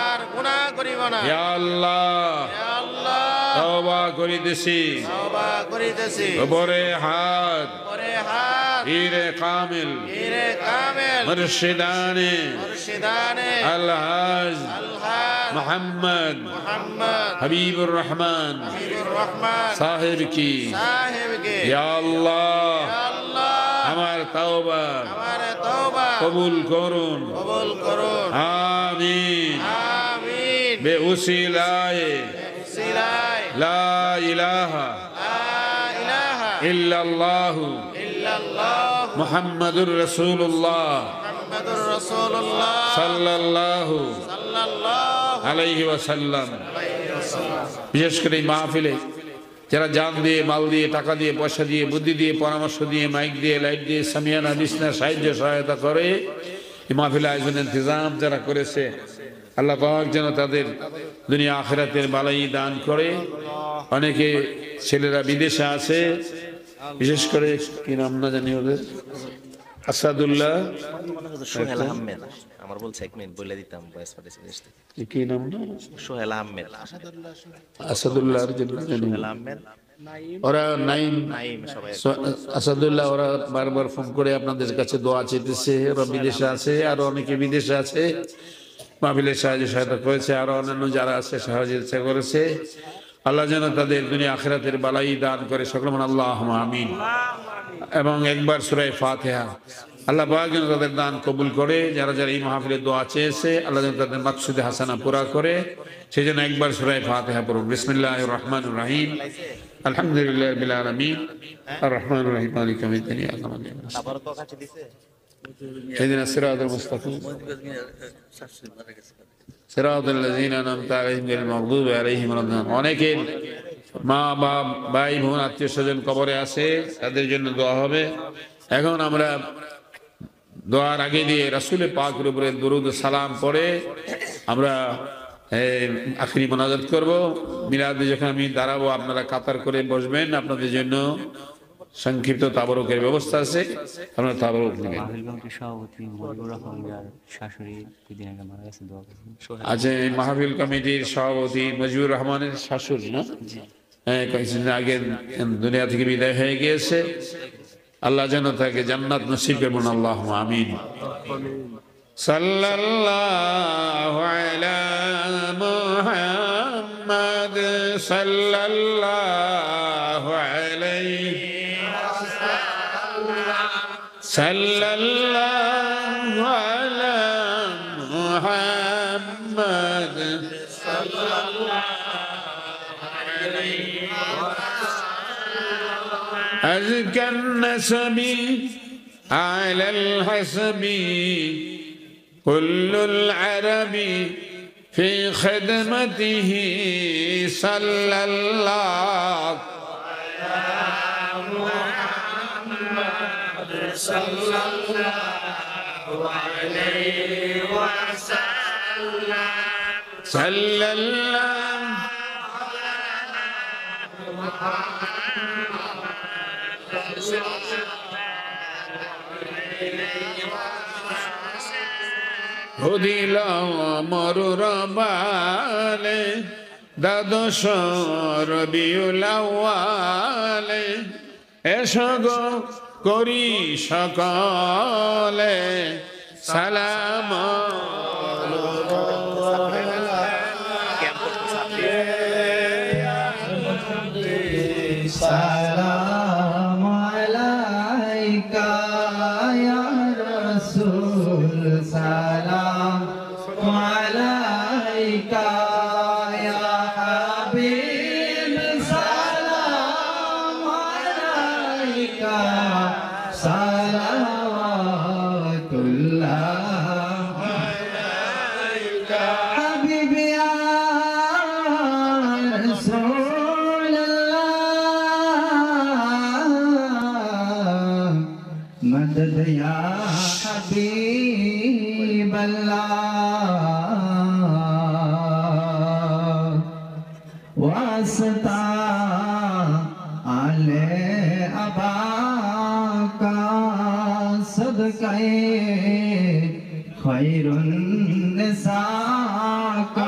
আর গুনাহ করিব না ইয়া আল্লাহ ইয়া আল্লাহ তওবা করিতেছি তওবা করিতেছি উপরে হাত পরে হাত পীরে কামিল পীরে কামেল মুর্শিদানে মুর্শিদানে আলহাজ আলহাজ মোহাম্মদ মুহাম্মদ হাবিবুর রহমান হাবিবুর রহমান সাহেব কি সাহেবকে ইয়া আল্লাহ ইয়া আল্লাহ আমার তওবা আমার তওবা কবুল করুন কবুল করুন আমিন আমিন বেউসিলায়ে সিলাই লা ইলাহা লা ইলাহা ইল্লাল্লাহ ইল্লাল্লাহ মুহাম্মাদুর রাসূলুল্লাহ মুহাম্মাদুর রাসূলুল্লাহ সাল্লাল্লাহু সাল্লাল্লাহু আলাইহি ওয়াসাল্লাম আলাইহি ওয়াসাল্লাম বিশেষ করে এই মাহফিলে যারা জান দিয়ে মাল দিয়ে টাকা দিয়ে পয়সা দিয়ে বুদ্ধি দিয়ে পরামর্শ দিয়ে মাইক দিয়ে লাইট দিয়ে সামিয়ানা বিছনা সাহায্য সহায়তা করে এই মাহফিল আয়োজনের ইন্তজাম যারা করেছে আল্লাহ পাক যেন তাদের দুনিয়া আখিরাতের বালাই দান করে। অনেকে ছেলেরা বিদেশে আছে, বিশেষ করে কি নাম না জানি ওদের, আসাদুল্লাহ সোহেল আহমেদ আমার বলছে 1 মিনিট বলে দিতাম ভয়েস পাঠিয়েছে দেশ থেকে। কি নাম না সোহেল আহমেদ আসাদুল্লাহ সোহেল আহমেদ ওরা নাইম নাইম সবাই আসাদুল্লাহ ওরা বারবার ফোন করে আপনাদের কাছে দোয়া চেয়েছে। ওরা বিদেশে আছে, আরো অনেকে বিদেশে আছে, মাহফিলের সাহায্য সহায়তা করেছে, আরো অন্যান্য যারা আছে সহযোগিতা করেছে। আল্লাহ যেন তাদের দুনিয়া আখিরাতের বালাই দান করে, সকল মান আল্লাহুম্মা আমিন। এবং একবার সূরা ফাতিহা আল্লাহ পাক যেন তাদের দান কবুল করে। যারা যারা এই মাহফিলে দোয়া চেয়েছে আল্লাহ যেন তাদের মাকসুদে হাসানা পুরা করে, সেই জন্য একবার সূরা ফাতিহা পড়ুন। বিসমিল্লাহির রহমানির রহিম, আলহামদুলিল্লাহি রাব্বিল আলামিন, আর রহমানির রহিম, মালিকি ইয়াউমিদ্দিন, ইyyaka না'বুদু ওয়া ইyyaka আবার তো কাছে দিছে নাস্তাঈন, ইহদিনাস সিরাতাল মুস্তাকিম, সিরাতাল লাযীনা আন'আমতা আলাইহিম গায়রিল মাগদুবি আলাইহিম ওয়ালাদ-দাল্লিন। অনেকের মা বাপ ভাই বোন আত্মীয় স্বজন কবরে আছে, তাদের জন্য দোয়া হবে। এখন আমরা দোয়ার আগে দিয়ে রাসূলের পাকের উপরে দরুদ ও সালাম পড়ে আমরা আখিরি মোনাজাত করব। মিলাদে যখন আমি দাঁড়াবো আপনারা কাতার করে বসবেন, আপনাদের জন্য সংক্ষিপ্ত তাবারুকের ব্যবস্থা আছে, আপনারা তাবারুক নেবেন। মাহফিল কমিটির সভাপতি মজিবুর রহমান যার শাশুড়ি দুদিন আগে মারা গেছে, দোয়া করবেন। আচ্ছা, এই মাহফিল কমিটির সভাপতি মজিবুর রহমানের শাশুড়ি না? হ্যাঁ, কয়েকদিন আগে দুনিয়া থেকে বিদায় হয়ে গিয়েছে। আল্লাহ যেন তাকে জান্নাত নসিব করবেন, আল্লাহুম্মা আমিন। সাল্লাল্লাহু আলা মুহাম্মাদ সাল্লাল্লাহু আলাইহি সাল্লাল্লাহু আলা মুহাম্মাদ أزكى النسب على الحسب كل العرب في خدمته صلى الله على محمد صلى الله عليه وسلم صلى الله হুদিল মরুর বালে দ্বাদশ রবিউল আউয়ালে এসো গো করি সকলে সালাম সালাম আলাইকা ইয়া রাসূল, সালাম আলাইকা ইয়া হাবিব, সালাম আলাইকা সালাওয়াতুল্লাহ আলাইকা হাবিবি ইয়া রাসূল, मदद या हबीब अल्लाह। आहिस्ता आले अबा का सदक़े खैरुन निसा का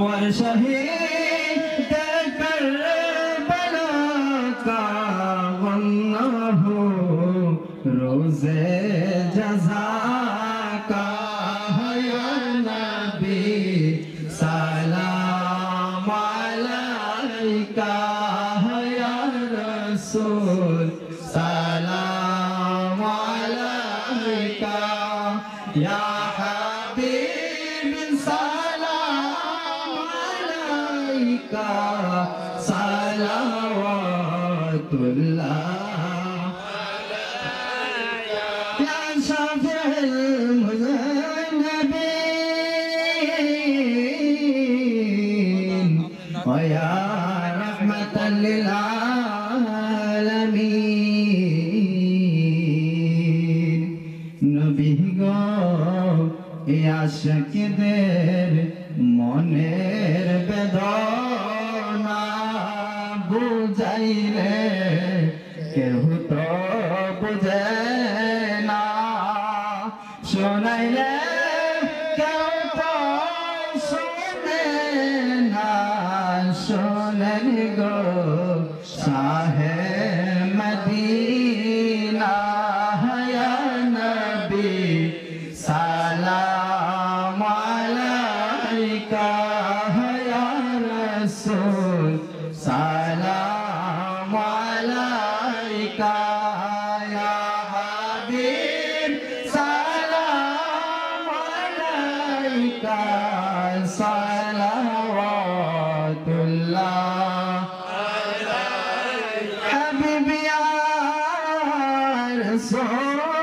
और शहीद करबला का वन्नाह रोज़े जज़ा का या नबी सलाम अलैका या रसूल सलाम अलैका या हबीब सलाम अलैका सलावतुल्लाह या शफीउल मुज़न्निबीन व या रहमतल लिल आलमीन नबी गो आशिकদের মনের বেদনা বুঝাইলে কেউ তো বুঝে না শোনাইলে কেউ তো শোনে না শোনেন গো শাহে মদিনা ইয়া নবী সালাম আলাইকা ইয়া রাসূল সালাম আলাইকা ইয়া হাবিব সালাম আলাইকা সালাওয়াতুল্লাহ হাবিব ইয়া রাসূলুল্লাহ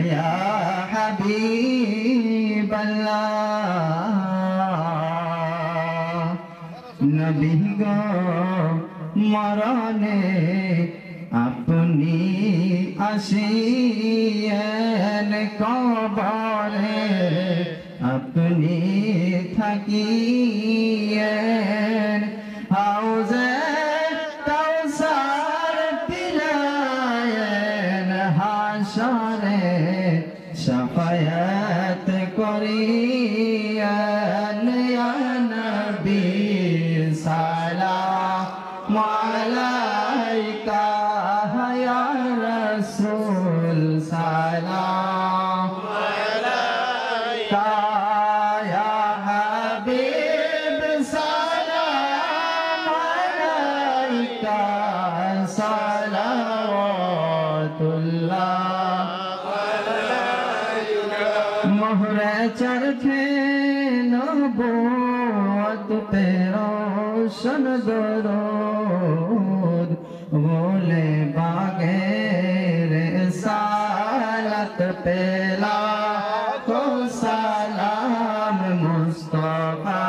ইয়া হাবিবাল্লাহ নবী গো মরণে আপনি আসিয়েন কবরে আপনি থাকিয়েন হাউজে কাউসার পিলায়েন হাসরে শাফায়াত করিয়েন ইয়া নবী সালাম আলাইকা ইয়া রাসূল সালাম আলাইকা ইয়া হাবিব সালাম আলাইকা সালাওয়াতুল্লাহ মোহরে চরখে নবুয়ত पे रोशन दरूद बोले बागे रिसालत पे लाखों सलाम मुस्तफा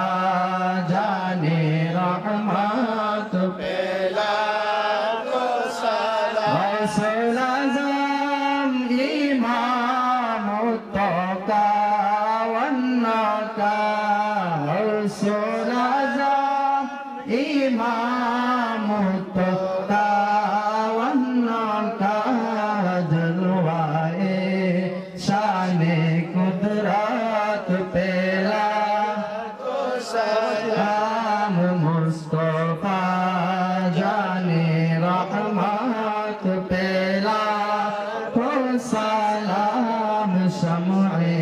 जाने रहमत पे लाखों सलाम गौसुल आज़म इमाम मुत्तका वन्नका गौसुल आज़म इमाम मुत्तका वन्नका जलवाए शाने कुदरत पे लाखों सलाम मुस्तफा जाने रहमत पे लाखों सलाम शम्ए